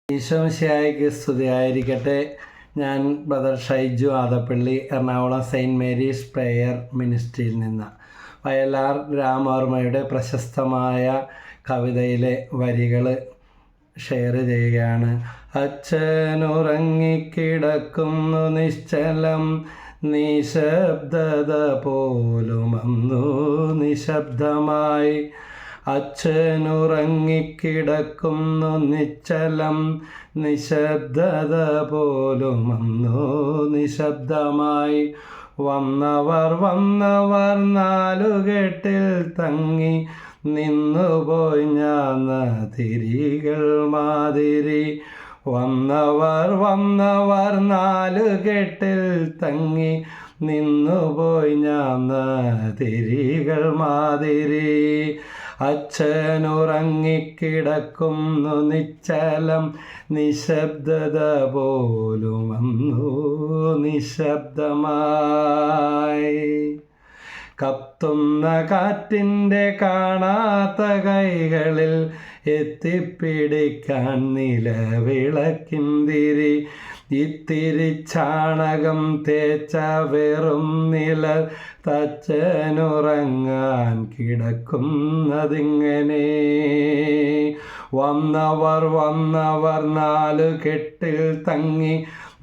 ഈശോമിശിഹായ്ക്ക് സ്തുതിയായിരിക്കട്ടെ. ഞാൻ brother Shaiju Adappally, Ernakulam saint Mary's prayer മിനിസ്ട്രിയിൽ നിന്ന്. വയലാർ രാമവർമ്മയുടെ പ്രശസ്തമായ കവിതയിലെ വരികൾ ഷെയർ ചെയ്യുകയാണ്. അച്ഛനുറങ്ങിക്കിടക്കുന്നു നിശ്ചലം, നിശബ്ദത പോലും അന്നു നിശബ്ദമായി. അച്ഛനുറങ്ങിക്കിടക്കുന്നു നിശ്ചലം, നിശബ്ദത പോലും അന്നു നിശബ്ദമായി. വന്നവർ നാലുകെട്ടിൽ തങ്ങി നിന്നുപോയി ഞാൻ തിരികൾ മാതിരി. വന്നവർ നാലുകെട്ടിൽ തങ്ങി നിന്നുപോയി ഞാൻ തിരികൾ മാതിരി. അച്ഛനുറങ്ങിക്കിടക്കുന്നു നിശ്ചലം, നിശബ്ദത പോലും അന്നു നിശബ്ദമായി. കത്തുന്ന കാറ്റിൻ്റെ കാണാത്ത കൈകളിൽ എത്തിപ്പിടിക്കാൻ നിലവിളക്കിന്തിരി. ഇത്തിരി ചാണകം തേച്ച വെറും നില തച്ചനുറങ്ങാൻ കിടക്കുന്നതിങ്ങനെ. വന്നവർ നാലുകെട്ടിൽ തങ്ങി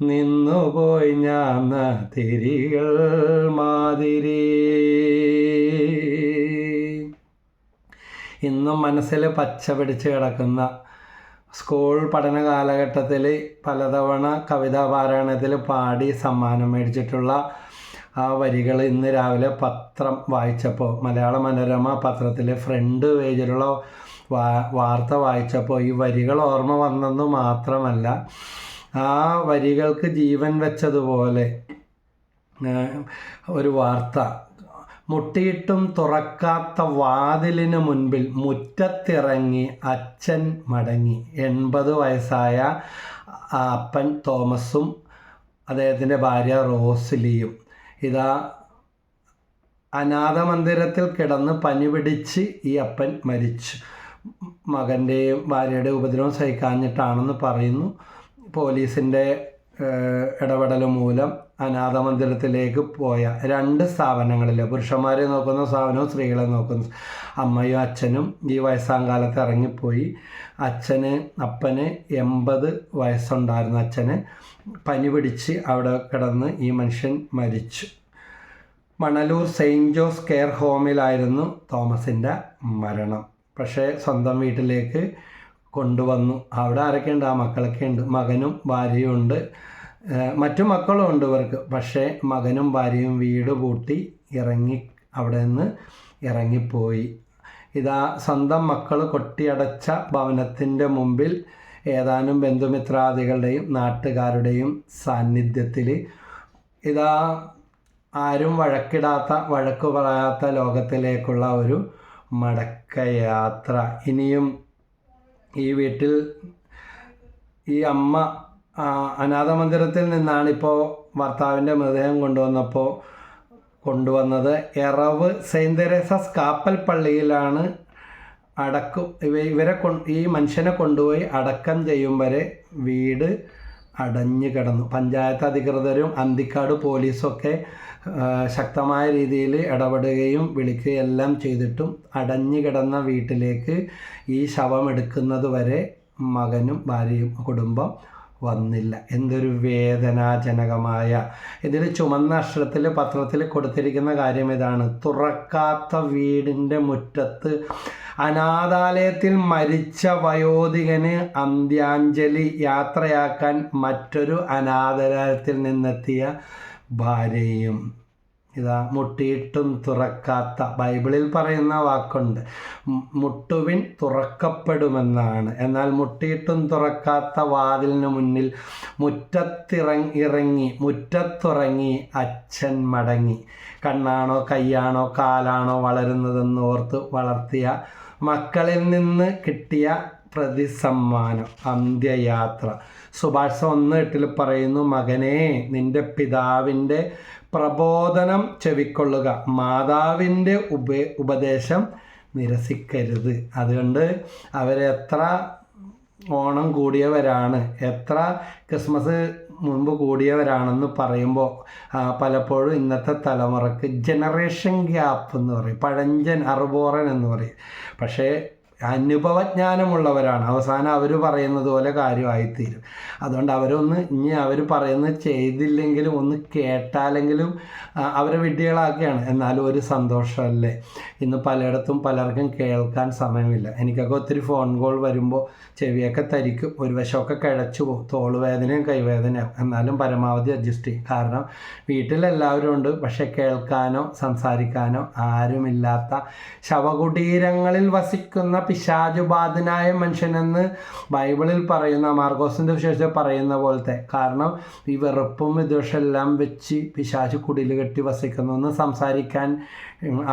നിന്നുപോയി ഞാൻ തിരികൾ മാതിരി. ഇന്നും മനസ്സിൽ പച്ച പിടിച്ച് കിടക്കുന്ന, സ്കൂൾ പഠന കാലഘട്ടത്തിൽ പലതവണ കവിതാ പാരായണത്തിൽ പാടി സമ്മാനം മേടിച്ചിട്ടുള്ള ആ വരികൾ ഇന്ന് രാവിലെ പത്രം വായിച്ചപ്പോൾ, മലയാള മനോരമ പത്രത്തിലെ ഫ്രണ്ട് പേജിലുള്ള വാർത്ത വായിച്ചപ്പോൾ ഈ വരികൾ ഓർമ്മ വന്നെന്ന് മാത്രമല്ല, ആ വരികൾക്ക് ജീവൻ വെച്ചതുപോലെ ഒരു വാർത്ത. മുട്ടിയിട്ടും തുറക്കാത്ത വാതിലിന് മുൻപിൽ മുറ്റത്തിറങ്ങി അച്ഛൻ മടങ്ങി. 80 വയസ്സായ അപ്പൻ തോമസും അദ്ദേഹത്തിൻ്റെ ഭാര്യ റോസ്ലിയും ഇതാ അനാഥ മന്ദിരത്തിൽ കിടന്ന് പനി പിടിച്ച് ഈ അപ്പൻ മരിച്ചു. മകൻ്റെയും ഭാര്യയുടെയും ഉപദ്രവം സഹിക്കാഞ്ഞിട്ടാണെന്ന് പറയുന്നു. പോലീസിൻ്റെ ഇടപെടൽ മൂലം അനാഥ മന്ദിരത്തിലേക്ക് പോയ 2 സ്ഥാപനങ്ങളിൽ, പുരുഷന്മാരെ നോക്കുന്ന സ്ഥാപനവും സ്ത്രീകളെ നോക്കുന്ന, അമ്മയും അച്ഛനും ഈ വയസ്സാങ്കാലത്ത് ഇറങ്ങിപ്പോയി. അപ്പന് 80 വയസ്സുണ്ടായിരുന്നു. അച്ഛന് പനി പിടിച്ച് അവിടെ കിടന്ന് ഈ മനുഷ്യൻ മരിച്ചു. മണലൂർ സെയിൻറ്റ് ജോസ് കെയർ ഹോമിലായിരുന്നു തോമസിൻ്റെ മരണം. പക്ഷേ സ്വന്തം വീട്ടിലേക്ക് കൊണ്ടുവന്നു. അവിടെ ആരൊക്കെയുണ്ട്? ആ മക്കളൊക്കെ ഉണ്ട്. മകനും ഭാര്യയും ഉണ്ട്, മറ്റു മക്കളും ഉണ്ട് ഇവർക്ക്. പക്ഷേ മകനും ഭാര്യയും വീട് പൂട്ടി അവിടെ നിന്ന് ഇറങ്ങിപ്പോയി. ഇതാ സ്വന്തം മക്കൾ കൊട്ടിയടച്ച ഭവനത്തിൻ്റെ മുമ്പിൽ ഏതാനും ബന്ധുമിത്രാദികളുടെയും നാട്ടുകാരുടെയും സാന്നിധ്യത്തിൽ ഇതാ ആരും വഴക്ക് പറയാത്ത ലോകത്തിലേക്കുള്ള ഒരു മടക്കയാത്ര. ഇനിയും ഈ വീട്ടിൽ ഈ അമ്മ അനാഥ മന്ദിരത്തിൽ നിന്നാണിപ്പോൾ ഭർത്താവിൻ്റെ മൃതദേഹം കൊണ്ടുവന്നത്. എറവ് സെയിൻറ്റ് തെരേസാസ് കാപ്പൽ പള്ളിയിലാണ് ഈ മനുഷ്യനെ കൊണ്ടുപോയി അടക്കം ചെയ്യും വരെ വീട് അടഞ്ഞു കിടന്നു. പഞ്ചായത്ത് അധികൃതരും അന്തിക്കാട് പോലീസൊക്കെ ശക്തമായ രീതിയിൽ ഇടപെടുകയും വിളിക്കുകയും എല്ലാം ചെയ്തിട്ടും അടഞ്ഞു കിടന്ന വീട്ടിലേക്ക് ഈ ശവം എടുക്കുന്നത് വരെ മകനും ഭാര്യയും കുടുംബം വന്നില്ല. എന്തൊരു വേദനാജനകമായ. ഇതിൽ ചുമന്ന അക്ഷരത്തിൽ പത്രത്തിൽ കൊടുത്തിരിക്കുന്ന കാര്യം ഇതാണ്: തുറക്കാത്ത വീടിൻ്റെ മുറ്റത്ത് അനാഥാലയത്തിൽ മരിച്ച വയോധികന് അന്ത്യാഞ്ജലി യാത്രയാക്കാൻ മറ്റൊരു അനാഥാലയത്തിൽ നിന്നെത്തിയ ഭാര്യയും. ഇതാ മുട്ടിയിട്ടും തുറക്കാത്ത, ബൈബിളിൽ പറയുന്ന വാക്കുണ്ട്, മുട്ടുവിൻ തുറക്കപ്പെടുമെന്നാണ്. എന്നാൽ മുട്ടിയിട്ടും തുറക്കാത്ത വാതിലിന് മുന്നിൽ മുറ്റത്തുറങ്ങി അച്ഛൻ മടങ്ങി. കണ്ണാണോ കയ്യാണോ കാലാണോ വളരുന്നതെന്ന് ഓർത്ത് വളർത്തിയ മക്കളിൽ നിന്ന് കിട്ടിയ പ്രതിസമ്മാനം, അന്ത്യയാത്ര. സുഭാഷ 1:8 പറയുന്നു: മകനേ, നിന്റെ പിതാവിൻ്റെ പ്രബോധനം ചെവിക്കൊള്ളുക, മാതാവിൻ്റെ ഉപദേശം നിരസിക്കരുത്. അതുകൊണ്ട് അവരെത്ര ഓണം കൂടിയവരാണ്, എത്ര ക്രിസ്മസ് മുൻപ് കൂടിയവരാണെന്ന് പറയുമ്പോൾ പലപ്പോഴും ഇന്നത്തെ തലമുറക്ക് ജനറേഷൻ ഗ്യാപ്പ് എന്ന് പറയും, പഴഞ്ചൻ അറുബോറൻ എന്ന് പറയും. പക്ഷേ അനുഭവജ്ഞാനമുള്ളവരാണ്, അവസാനം അവർ പറയുന്നത് പോലെ കാര്യമായിത്തീരും. അതുകൊണ്ട് ഇനി അവർ പറയുന്നത് ചെയ്തില്ലെങ്കിലും ഒന്ന് കേട്ടാലെങ്കിലും അവരെ വിഡ്ഢികളാക്കുകയാണ്. എന്നാലും ഒരു സന്തോഷമല്ലേ. ഇന്ന് പലയിടത്തും പലർക്കും കേൾക്കാൻ സമയമില്ല. എനിക്കൊക്കെ ഒത്തിരി ഫോൺ കോൾ വരുമ്പോൾ ചെവിയൊക്കെ തരിക്കും, ഒരു വശമൊക്കെ കിഴച്ചു പോകും, തോളുവേദനയും കൈവേദനയും. എന്നാലും പരമാവധി അഡ്ജസ്റ്റ് ചെയ്യും. കാരണം വീട്ടിലെല്ലാവരും ഉണ്ട്, പക്ഷെ കേൾക്കാനോ സംസാരിക്കാനോ ആരുമില്ലാത്ത ശവകുടീരങ്ങളിൽ വസിക്കുന്ന പിശാചുബാധനായ മനുഷ്യനെന്ന് ബൈബിളിൽ പറയുന്ന മാർക്കോസിൻ്റെ വിശേഷത്തിൽ പറയുന്ന പോലത്തെ. കാരണം ഈ വെറുപ്പും വിദ്വേഷമെല്ലാം വെച്ച് പിശാചു കുടിൽ കെട്ടി വസിക്കുന്നു. ഒന്ന് സംസാരിക്കാൻ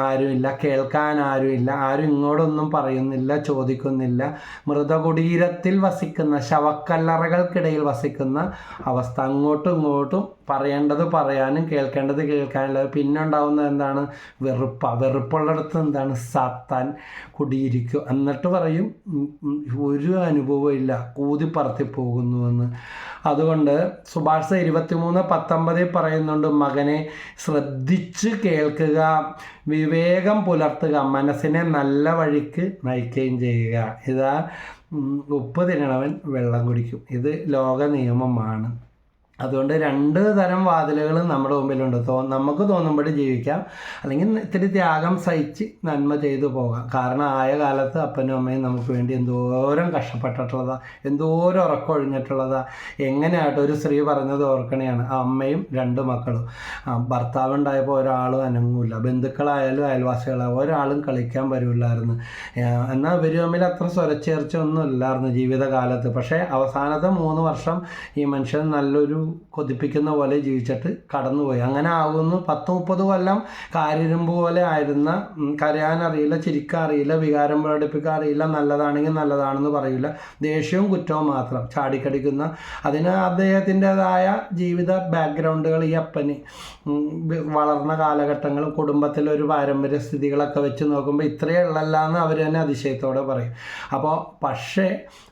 ആരുമില്ല, കേൾക്കാൻ ആരുമില്ല, ആരും ഇങ്ങോട്ടൊന്നും പറയുന്നില്ല, ചോദിക്കുന്നില്ല. മൃതകുടീരത്തിൽ വസിക്കുന്ന, ശവക്കല്ലറകൾക്കിടയിൽ വസിക്കുന്ന അവസ്ഥ. അങ്ങോട്ടും ഇങ്ങോട്ടും പറയേണ്ടത് പറയാനും കേൾക്കേണ്ടത് കേൾക്കാനില്ല. പിന്നെ ഉണ്ടാകുന്നത് എന്താണ്? വെറുപ്പുള്ളിടത്ത് എന്താണ്? സാത്താൻ കുടിയിരിക്കും. എന്നിട്ട് പറയും ഒരു അനുഭവം ഇല്ല, ഊതിപ്പറത്തി പോകുന്നുവെന്ന്. അതുകൊണ്ട് സുഭാഷിതം 23:19 പറയുന്നുണ്ട്, മകനെ ശ്രദ്ധിച്ച് കേൾക്കുക, വിവേകം പുലർത്തുക, മനസ്സിനെ നല്ല വഴിക്ക് നയിക്കുകയും ചെയ്യുക. ഇതാ ഉപ്പ് തിന്നണവൻ വെള്ളം കുടിക്കും. ഇത് ലോക നിയമമാണ്. അതുകൊണ്ട് 2 തരം വാതിലുകൾ നമ്മുടെ മുമ്പിലുണ്ട്. നമുക്ക് തോന്നുമ്പോൾ ജീവിക്കാം, അല്ലെങ്കിൽ ഇത്തിരി ത്യാഗം സഹിച്ച് നന്മ ചെയ്തു പോകാം. കാരണം ആയ കാലത്ത് അപ്പനും അമ്മയും നമുക്ക് വേണ്ടി എന്തോരം കഷ്ടപ്പെട്ടിട്ടുള്ളതാ, എന്തോരം ഉറക്കമൊഴിഞ്ഞിട്ടുള്ളതാ. എങ്ങനെയായിട്ട് ഒരു സ്ത്രീ പറഞ്ഞത് ഓർക്കണെയാണ്, അമ്മയും 2 മക്കളും. ഭർത്താവ് ഉണ്ടായപ്പോൾ ഒരാളും അനങ്ങൂല, ബന്ധുക്കളായാലും അയൽവാസികളായാലും ഒരാളും കളിക്കാൻ വരില്ലായിരുന്നു. എന്നാൽ ഇവർ തമ്മിൽ അത്ര സ്വരച്ചേർച്ച ഒന്നും ഇല്ലായിരുന്നു ജീവിതകാലത്ത്. പക്ഷേ അവസാനത്തെ 3 വർഷം ഈ മനുഷ്യൻ നല്ലൊരു കൊതിപ്പിക്കുന്ന പോലെ ജീവിച്ചിട്ട് കടന്നുപോയി. അങ്ങനെ ആകുന്നു 10-30 കൊല്ലം കാരിരുമ്പ് പോലെ ആയിരുന്ന, കരയാനറിയില്ല, ചിരിക്കാറിയില്ല, വികാരം പ്രകടിപ്പിക്കാൻ അറിയില്ല, നല്ലതാണെങ്കിൽ നല്ലതാണെന്ന് പറയില്ല, ദേഷ്യവും കുറ്റവും മാത്രം ചാടിക്കടിക്കുന്ന. അതിന് അദ്ദേഹത്തിൻ്റെതായ ജീവിത ബാക്ക്ഗ്രൗണ്ടുകൾ, ഈ അപ്പന് വളർന്ന കാലഘട്ടങ്ങളും കുടുംബത്തിലൊരു പാരമ്പര്യ സ്ഥിതികളൊക്കെ വെച്ച് നോക്കുമ്പോൾ ഇത്രയേ ഉള്ളല്ല എന്ന് അവർ തന്നെ അതിശയത്തോടെ പറയും. അപ്പോൾ പക്ഷേ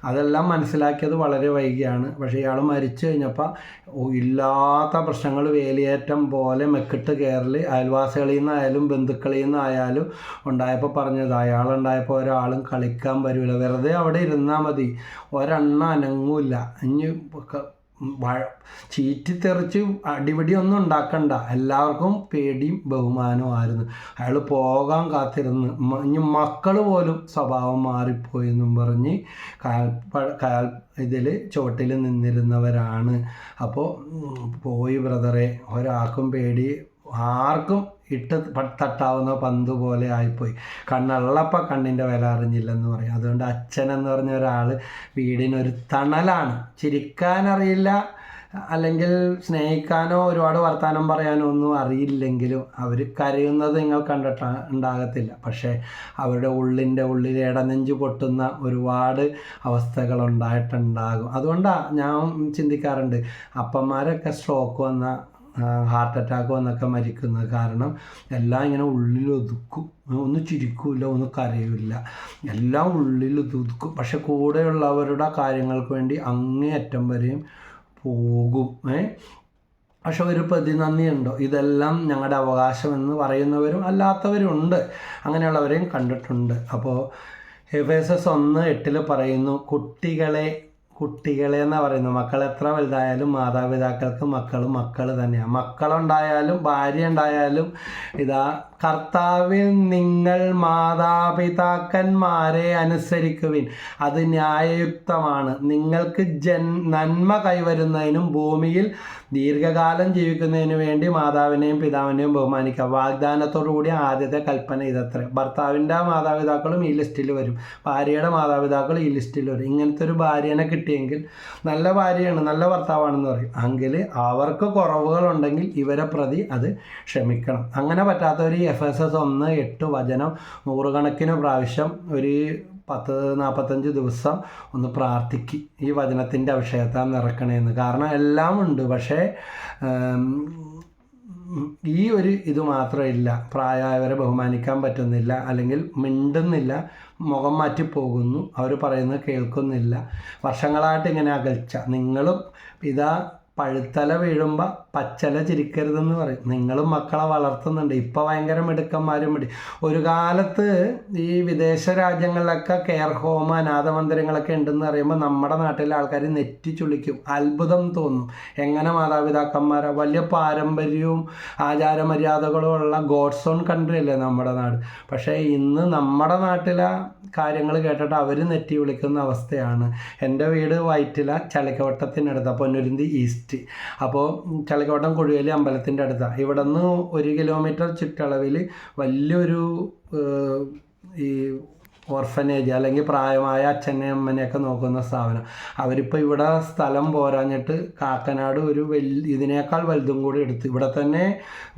അതെല്ലാം മനസ്സിലാക്കിയത് വളരെ വൈകിയാണ്. പക്ഷേ ഇയാൾ മരിച്ചു കഴിഞ്ഞപ്പോൾ ഇല്ലാത്ത പ്രശ്നങ്ങൾ വേലിയേറ്റം പോലെ മെക്കിട്ട് കയറൽ അയൽവാസികളിൽ നിന്നായാലും ബന്ധുക്കളിൽ നിന്നായാലും ഉണ്ടായപ്പോൾ പറഞ്ഞത്, അയാളുണ്ടായപ്പോൾ ഒരാളും കളിക്കാൻ വരില്ല, വെറുതെ അവിടെ ഇരുന്നാൽ മതി, ഒരെണ്ണം അനങ്ങൂല്ല, ഇനി ചീറ്റിത്തെറിച്ച് അടിപിടിയൊന്നും ഉണ്ടാക്കണ്ട, എല്ലാവർക്കും പേടിയും ബഹുമാനവും ആയിരുന്നു. അയാൾ പോകാൻ കാത്തിരുന്ന് ഇനി മക്കൾ പോലും സ്വഭാവം മാറിപ്പോയി എന്നും പറഞ്ഞ് ഇതിൽ ചുവട്ടിൽ നിന്നിരുന്നവരാണ്. അപ്പോൾ പോയി ബ്രദറെ, ഒരാൾക്കും പേടി, ആർക്കും ഇട്ട് തട്ടാവുന്ന പന്ത് പോലെ ആയിപ്പോയി. കണ്ണുള്ളപ്പോൾ കണ്ണിൻ്റെ വില അറിഞ്ഞില്ലെന്ന് പറയും. അതുകൊണ്ട് അച്ഛനെന്ന് പറഞ്ഞ ഒരാൾ വീടിനൊരു തണലാണ്. ചിരിക്കാനറിയില്ല, അല്ലെങ്കിൽ സ്നേഹിക്കാനോ ഒരുപാട് വർത്തമാനം പറയാനോ ഒന്നും അറിയില്ലെങ്കിലും അവർ കരയുന്നത് നിങ്ങൾ ഉണ്ടാകത്തില്ല. പക്ഷേ അവരുടെ ഉള്ളിൽ ഇടനെഞ്ച് പൊട്ടുന്ന ഒരുപാട് അവസ്ഥകളുണ്ടായിട്ടുണ്ടാകും. അതുകൊണ്ടാണ് ഞാൻ ചിന്തിക്കാറുണ്ട്, അപ്പന്മാരൊക്കെ സ്ട്രോക്ക് വന്ന, ഹാർട്ട് അറ്റാക്ക് വന്നൊക്കെ മരിക്കുന്നത്. കാരണം എല്ലാം ഇങ്ങനെ ഉള്ളിലൊതുക്കും, ഒന്നും ചിരിക്കില്ല, ഒന്നും കരയില്ല, എല്ലാം ഉള്ളിലൊതുക്കും. പക്ഷെ കൂടെയുള്ളവരുടെ കാര്യങ്ങൾക്ക് വേണ്ടി അങ്ങേയറ്റം വരെയും പോകും. പക്ഷെ ഒരു പ്രതിനന്ദി ഉണ്ടോ? ഇതെല്ലാം ഞങ്ങളുടെ അവകാശമെന്ന് പറയുന്നവരും അല്ലാത്തവരും ഉണ്ട്, അങ്ങനെയുള്ളവരെയും കണ്ടിട്ടുണ്ട്. അപ്പോൾ എഫേസസ് 1:8 പറയുന്നു, കുട്ടികളെ എന്നാണ് പറയുന്നത്. മക്കൾ എത്ര വലുതായാലും മാതാപിതാക്കൾക്ക് മക്കൾ തന്നെയാണ്. മക്കളുണ്ടായാലും ഭാര്യ ഉണ്ടായാലും ഇതാ കർത്താവിൽ നിങ്ങൾ മാതാപിതാക്കന്മാരെ അനുസരിക്കുവിൻ, അത് ന്യായയുക്തമാണ്. നിങ്ങൾക്ക് നന്മ കൈവരുന്നതിനും ഭൂമിയിൽ ദീർഘകാലം ജീവിക്കുന്നതിന് വേണ്ടി മാതാവിനെയും പിതാവിനെയും ബഹുമാനിക്കുക. വാഗ്ദാനത്തോടു കൂടി ആദ്യത്തെ കൽപ്പന ഇതത്രേ. ഭർത്താവിൻ്റെ മാതാപിതാക്കളും ഈ ലിസ്റ്റിൽ വരും, ഭാര്യയുടെ മാതാപിതാക്കൾ ഈ ലിസ്റ്റിൽ വരും. ഇങ്ങനത്തെ ഒരു ഭാര്യനെ കിട്ടിയെങ്കിൽ നല്ല ഭാര്യയാണ്, നല്ല ഭർത്താവാണെന്ന് പറയും. എങ്കിൽ അവർക്ക് കുറവുകളുണ്ടെങ്കിൽ ഇവരെ പ്രതി അത് ക്ഷമിക്കണം. അങ്ങനെ പറ്റാത്തവർ എഫേസസ് 1:8 വചനം 100 കണക്കിന് പ്രാവശ്യം ഒരു 10-45 ദിവസം ഒന്ന് പ്രാർത്ഥിക്കും, ഈ വചനത്തിൻ്റെ അഭിഷേകത്താൽ നിറക്കണേന്ന്. കാരണം എല്ലാം ഉണ്ട്, പക്ഷേ ഈ ഒരു ഇത് മാത്രമില്ല. പ്രായമായവരെ ബഹുമാനിക്കാൻ പറ്റുന്നില്ല, അല്ലെങ്കിൽ മിണ്ടുന്നില്ല, മുഖം മാറ്റി പോകുന്നു, അവർ പറയുന്നത് കേൾക്കുന്നില്ല. വർഷങ്ങളായിട്ട് ഇങ്ങനെ അകൽച്ച. നിങ്ങളും ഇതാ പഴുത്തല വീഴുമ്പോൾ പച്ചല ചിരിക്കരുതെന്ന് പറയും. നിങ്ങളും മക്കളെ വളർത്തുന്നുണ്ട്. ഇപ്പോൾ ഭയങ്കര മിടുക്കന്മാരും ഒരു കാലത്ത് ഈ വിദേശ രാജ്യങ്ങളിലൊക്കെ കെയർ ഹോം, അനാഥ മന്ദിരങ്ങളൊക്കെ ഉണ്ടെന്ന് പറയുമ്പോൾ നമ്മുടെ നാട്ടിലെ ആൾക്കാർ നെറ്റി ചുളിക്കും, അത്ഭുതം തോന്നും. എങ്ങനെ മാതാപിതാക്കന്മാരെ വലിയ പാരമ്പര്യവും ആചാരമര്യാദകളും ഉള്ള ഗോഡ്സ് ഓൺ കൺട്രി അല്ലേ നമ്മുടെ നാട്. പക്ഷേ ഇന്ന് നമ്മുടെ നാട്ടിലെ കാര്യങ്ങൾ കേട്ടിട്ട് അവർ നെറ്റി വിളിക്കുന്ന അവസ്ഥയാണ്. എൻ്റെ വീട് വൈറ്റില, ചളിക്കവട്ടത്തിനടുത്താണ്, പൊന്നുരുന്തി ഈസ്റ്റ്. അപ്പോൾ ചളിക്കവട്ടം കുഴുവേലി അമ്പലത്തിൻ്റെ അടുത്താണ്. ഇവിടെ നിന്ന് 1 കിലോമീറ്റർ ചുറ്റളവിൽ വലിയൊരു ഈ ഓർഫനേജ് അല്ലെങ്കിൽ പ്രായമായ അച്ഛനെയും അമ്മനെയൊക്കെ നോക്കുന്ന സ്ഥാപനം. അവരിപ്പോൾ ഇവിടെ സ്ഥലം പോരാഞ്ഞിട്ട് കാക്കനാട് ഒരു ഇതിനേക്കാൾ വലുതും കൂടി എടുത്ത് ഇവിടെ തന്നെ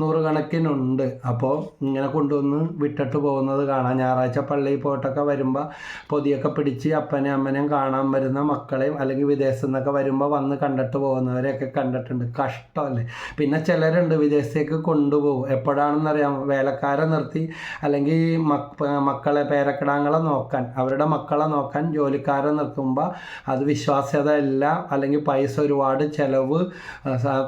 100 കണക്കിനുണ്ട്. അപ്പോൾ ഇങ്ങനെ കൊണ്ടുവന്ന് വിട്ടിട്ട് പോകുന്നത് കാണാം. ഞായറാഴ്ച പള്ളിയിൽ പോയിട്ടൊക്കെ വരുമ്പോൾ പൊതിയൊക്കെ പിടിച്ച് അപ്പനെയും അമ്മനെയും കാണാൻ വരുന്ന മക്കളെയും അല്ലെങ്കിൽ വിദേശത്തു നിന്നൊക്കെ വരുമ്പോൾ വന്ന് കണ്ടിട്ട് പോകുന്നവരെയൊക്കെ കണ്ടിട്ടുണ്ട്. കഷ്ടമല്ലേ. പിന്നെ ചിലരുണ്ട് വിദേശത്തേക്ക് കൊണ്ടുപോകും. എപ്പോഴാണെന്നറിയാം, വേലക്കാരെ നിർത്തി അല്ലെങ്കിൽ മക്കളെ പേരക്കിടാങ്ങളെ നോക്കാൻ, അവരുടെ മക്കളെ നോക്കാൻ ജോലിക്കാരെ നിർത്തുമ്പോൾ അത് വിശ്വാസ്യത ഇല്ല, അല്ലെങ്കിൽ പൈസ ഒരുപാട് ചിലവ്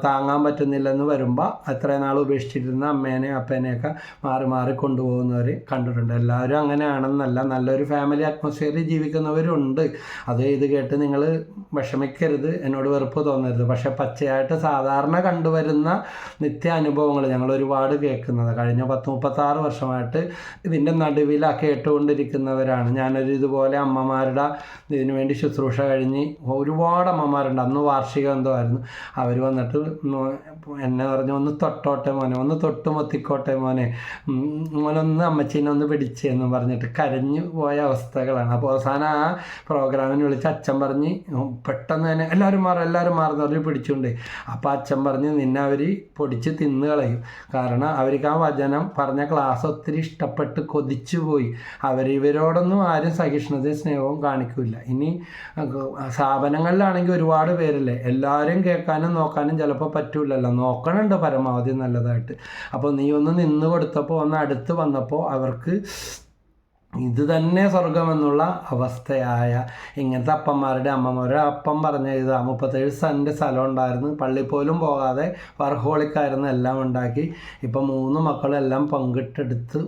താങ്ങാൻ പറ്റുന്നില്ലെന്ന് വരുമ്പോൾ അത്രയും നാൾ ഉപേക്ഷിച്ചിരുന്ന അമ്മേനെയും അപ്പേനെയൊക്കെ മാറി മാറി കൊണ്ടുപോകുന്നവർ കണ്ടിട്ടുണ്ട്. എല്ലാവരും അങ്ങനെയാണെന്നല്ല, നല്ലൊരു ഫാമിലി അറ്റ്മോസ്ഫിയറിൽ ജീവിക്കുന്നവരുണ്ട്. അത് ഇത് കേട്ട് നിങ്ങൾ വിഷമിക്കരുത്, എന്നോട് വെറുപ്പ് തോന്നരുത്. പക്ഷേ പച്ചയായിട്ട് സാധാരണ കണ്ടുവരുന്ന നിത്യ അനുഭവങ്ങൾ ഞങ്ങൾ ഒരുപാട് കേൾക്കുന്നത് കഴിഞ്ഞ 10-36 വർഷമായിട്ട് ഇതിൻ്റെ നടുവിൽ കേട്ടുകൊണ്ടിരിക്കുന്നവരാണ്. ഞാനൊരു ഇതുപോലെ അമ്മമാരുടെ ഇതിനു വേണ്ടി ശുശ്രൂഷ കഴിഞ്ഞ് ഒരുപാട് അമ്മമാരുണ്ട്. അന്ന് വാർഷികം എന്തോ ആയിരുന്നു. അവർ വന്നിട്ട് എന്നെ പറഞ്ഞു, ഒന്ന് തൊട്ടോട്ടെ മോനെ, ഒന്ന് തൊട്ട് മൊത്തിക്കോട്ടെ മോനെ, മോനൊന്ന് അമ്മച്ചീനെ ഒന്ന് പിടിച്ചെന്ന് പറഞ്ഞിട്ട് കരഞ്ഞു പോയ അവസ്ഥകളാണ്. അപ്പോൾ അവസാനം ആ പ്രോഗ്രാമിന് വിളിച്ച് അച്ഛൻ പറഞ്ഞ് പെട്ടെന്ന് തന്നെ എല്ലാവരും മാറുന്നവർ പിടിച്ചുകൊണ്ട്. അപ്പോൾ അച്ഛൻ പറഞ്ഞ് നിന്നെ അവർ പൊടിച്ച് തിന്ന് കളയും. കാരണം അവർക്ക് ആ വചനം പറഞ്ഞ ക്ലാസ് ഒത്തിരി ഇഷ്ടപ്പെട്ട് കൊതിച്ചു പോയി. ഇവരോടൊന്നും ആരും സഹിഷ്ണുതയും സ്നേഹവും കാണിക്കില്ല. ഇനി സ്ഥാപനങ്ങളിലാണെങ്കിൽ ഒരുപാട് പേരില്ലേ, എല്ലാവരും കേൾക്കാനും നോക്കാനും ചിലപ്പോൾ പറ്റൂലല്ലോ. നോക്കണുണ്ട് പരമാവധി നല്ലതായിട്ട്. അപ്പോൾ നീ ഒന്ന് നിന്ന് കൊടുത്തപ്പോൾ, ഒന്ന് അടുത്ത് വന്നപ്പോൾ അവർക്ക് ഇത് തന്നെ സ്വർഗമെന്നുള്ള അവസ്ഥയായ ഇങ്ങനത്തെ അപ്പന്മാരുടെ അമ്മമാരുടെ അപ്പം പറഞ്ഞ ഇതാ 37 സെൻറ്റ് സ്ഥലം ഉണ്ടായിരുന്നു. പള്ളിയിൽ പോലും പോകാതെ വർഹോളിക്കായിരുന്നു, എല്ലാം ഉണ്ടാക്കി. ഇപ്പം 3 മക്കളെല്ലാം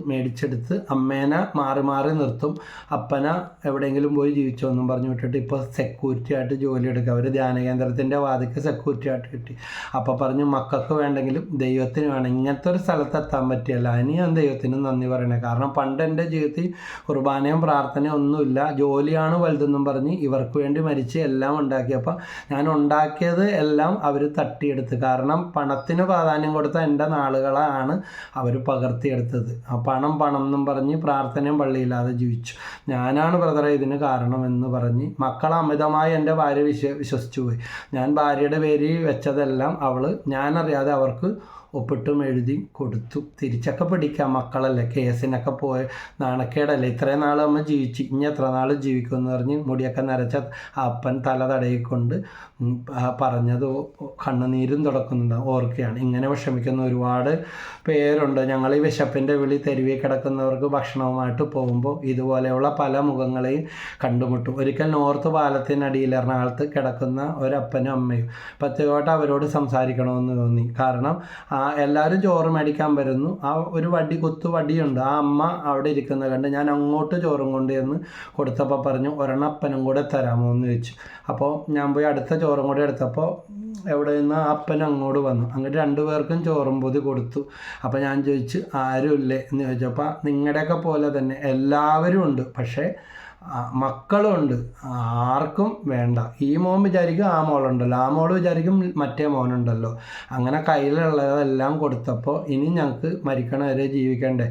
മേടിച്ചെടുത്ത് അമ്മേനെ മാറി മാറി നിർത്തും. അപ്പനെ എവിടെയെങ്കിലും പോയി ജീവിച്ചോന്നും പറഞ്ഞു വിട്ടിട്ട് ഇപ്പോൾ സെക്യൂരിറ്റി ആയിട്ട് ജോലി എടുക്കുക. അവർ ധ്യാനകേന്ദ്രത്തിൻ്റെ വാതിക്ക് സെക്യൂരിറ്റി ആയിട്ട് കിട്ടി. അപ്പം പറഞ്ഞു മക്കൾക്ക് വേണ്ടെങ്കിലും ദൈവത്തിന് വേണം. ഇങ്ങനത്തെ ഒരു സ്ഥലത്തെത്താൻ പറ്റിയല്ല. ഇനി ഞാൻ ദൈവത്തിന് നന്ദി പറയണേ. കാരണം പണ്ട് എൻ്റെ ജീവിതത്തിൽ കുർബാനയും പ്രാർത്ഥനയും ഒന്നുമില്ല, ജോലിയാണ് വലുതെന്നും പറഞ്ഞ് ഇവർക്ക് വേണ്ടി മരിച്ച് എല്ലാം ഉണ്ടാക്കിയപ്പോൾ ഞാൻ ഉണ്ടാക്കിയത് എല്ലാം അവർ തട്ടിയെടുത്ത്. കാരണം പണത്തിന് പ്രാധാന്യം കൊടുത്ത എൻ്റെ നാളുകളാണ് അവർ പകർത്തിയെടുത്തത്. ആ പണം എന്നും പറഞ്ഞ് പ്രാർത്ഥനയും പള്ളിയില്ലാതെ ജീവിച്ചു. ഞാനാണ് ബ്രദറെ ഇതിന് കാരണമെന്ന് പറഞ്ഞ് മക്കൾ അമിതമായി എൻ്റെ ഭാര്യ വിശ്വസിച്ചു പോയി. ഞാൻ ഭാര്യയുടെ പേര് വെച്ചതെല്ലാം ഞാനറിയാതെ അവർക്ക് ഒപ്പിട്ടും എഴുതി കൊടുത്തു. തിരിച്ചൊക്കെ പിടിക്കാം, മക്കളല്ലേ, കേസിനൊക്കെ പോയ നാണക്കേടല്ലേ. ഇത്രയും നാൾ നമ്മൾ ജീവിച്ചു, ഇനി എത്ര നാൾ ജീവിക്കുമെന്ന് പറഞ്ഞ് മുടിയൊക്കെ നരച്ച അപ്പൻ തല തടയിക്കൊണ്ട് പറഞ്ഞത് കണ്ണുനീരും തുടക്കുന്നുണ്ടാവും, ഓർക്കുകയാണ്. ഇങ്ങനെ വിഷമിക്കുന്ന ഒരുപാട് പേരുണ്ട്. ഞങ്ങൾ ഈ വിശപ്പിൻ്റെ വിളി തെരുവിൽ കിടക്കുന്നവർക്ക് ഭക്ഷണവുമായിട്ട് പോകുമ്പോൾ ഇതുപോലെയുള്ള പല മുഖങ്ങളെയും കണ്ടുമുട്ടും. ഒരിക്കൽ നോർത്ത് പാലത്തിനടിയിൽ എറണാകുളത്ത് കിടക്കുന്ന ഒരപ്പനും അമ്മയും പ്രത്യേകമായിട്ട് അവരോട് സംസാരിക്കണമെന്ന് തോന്നി. കാരണം എല്ലാവരും ചോറ് മേടിക്കാൻ വരുന്നു. ആ ഒരു കുത്തുവടിയുണ്ട്. ആ അമ്മ അവിടെ ഇരിക്കുന്നത് കണ്ട് ഞാൻ അങ്ങോട്ട് ചോറും കൊണ്ട് ചെന്ന് കൊടുത്തപ്പോൾ പറഞ്ഞു ഒരെണ്ണപ്പനും കൂടെ തരാമോ എന്ന് ചോദിച്ചു. അപ്പോൾ ഞാൻ പോയി അടുത്ത ചോറും കൂടെ എടുത്തപ്പോൾ എവിടെ നിന്ന് അപ്പൻ അങ്ങോട്ട് വന്നു. അങ്ങനെ 2 പേർക്കും ചോറും പൊതി കൊടുത്തു. അപ്പോൾ ഞാൻ ചോദിച്ചു ആരും ഇല്ലേ എന്ന് ചോദിച്ചപ്പോൾ നിങ്ങളുടെയൊക്കെ പോലെ തന്നെ എല്ലാവരും ഉണ്ട്, പക്ഷേ മക്കളുണ്ട്, ആർക്കും വേണ്ട. ഈ മോൻ വിചാരിക്കും ആ മോളുണ്ടല്ലോ, ആ മോൾ വിചാരിക്കും മറ്റേ മോനുണ്ടല്ലോ. അങ്ങനെ കയ്യിലുള്ളതെല്ലാം കൊടുത്തപ്പോൾ ഇനി ഞങ്ങൾക്ക് മരിക്കണ വരെ ജീവിക്കണ്ടേ,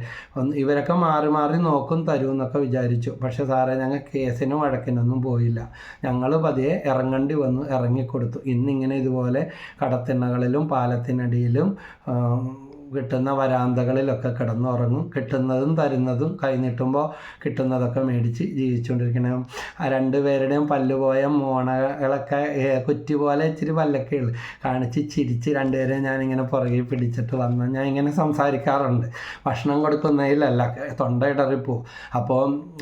ഇവരൊക്കെ മാറി മാറി നോക്കും തരും എന്നൊക്കെ വിചാരിച്ചു. പക്ഷെ സാറേ ഞങ്ങൾ കേസിനും വഴക്കിനൊന്നും പോയില്ല. ഞങ്ങൾ പതിയെ ഇറങ്ങേണ്ടി വന്നു, ഇറങ്ങിക്കൊടുത്തു. ഇന്നിങ്ങനെ ഇതുപോലെ കടത്തിണ്ണകളിലും പാലത്തിനടിയിലും കിട്ടുന്ന വരാന്തകളിലൊക്കെ കിടന്നുറങ്ങും. കിട്ടുന്നതും തരുന്നതും കൈ നീട്ടുമ്പോൾ കിട്ടുന്നതൊക്കെ മേടിച്ച് ജീവിച്ചുകൊണ്ടിരിക്കണം. ആ രണ്ടുപേരുടെയും പല്ലുപോയ മോണകളൊക്കെ കുറ്റി പോലെ ഇച്ചിരി പല്ലൊക്കെ ഉള്ളു കാണിച്ച് ചിരിച്ച് രണ്ടുപേരെയും ഞാനിങ്ങനെ പുറകെ പിടിച്ചിട്ട് വന്ന് ഞാൻ ഇങ്ങനെ സംസാരിക്കാറുണ്ട്. ഭക്ഷണം കൊടുക്കുന്നതിലല്ല, തൊണ്ട ഇടറിപ്പോവും. അപ്പോൾ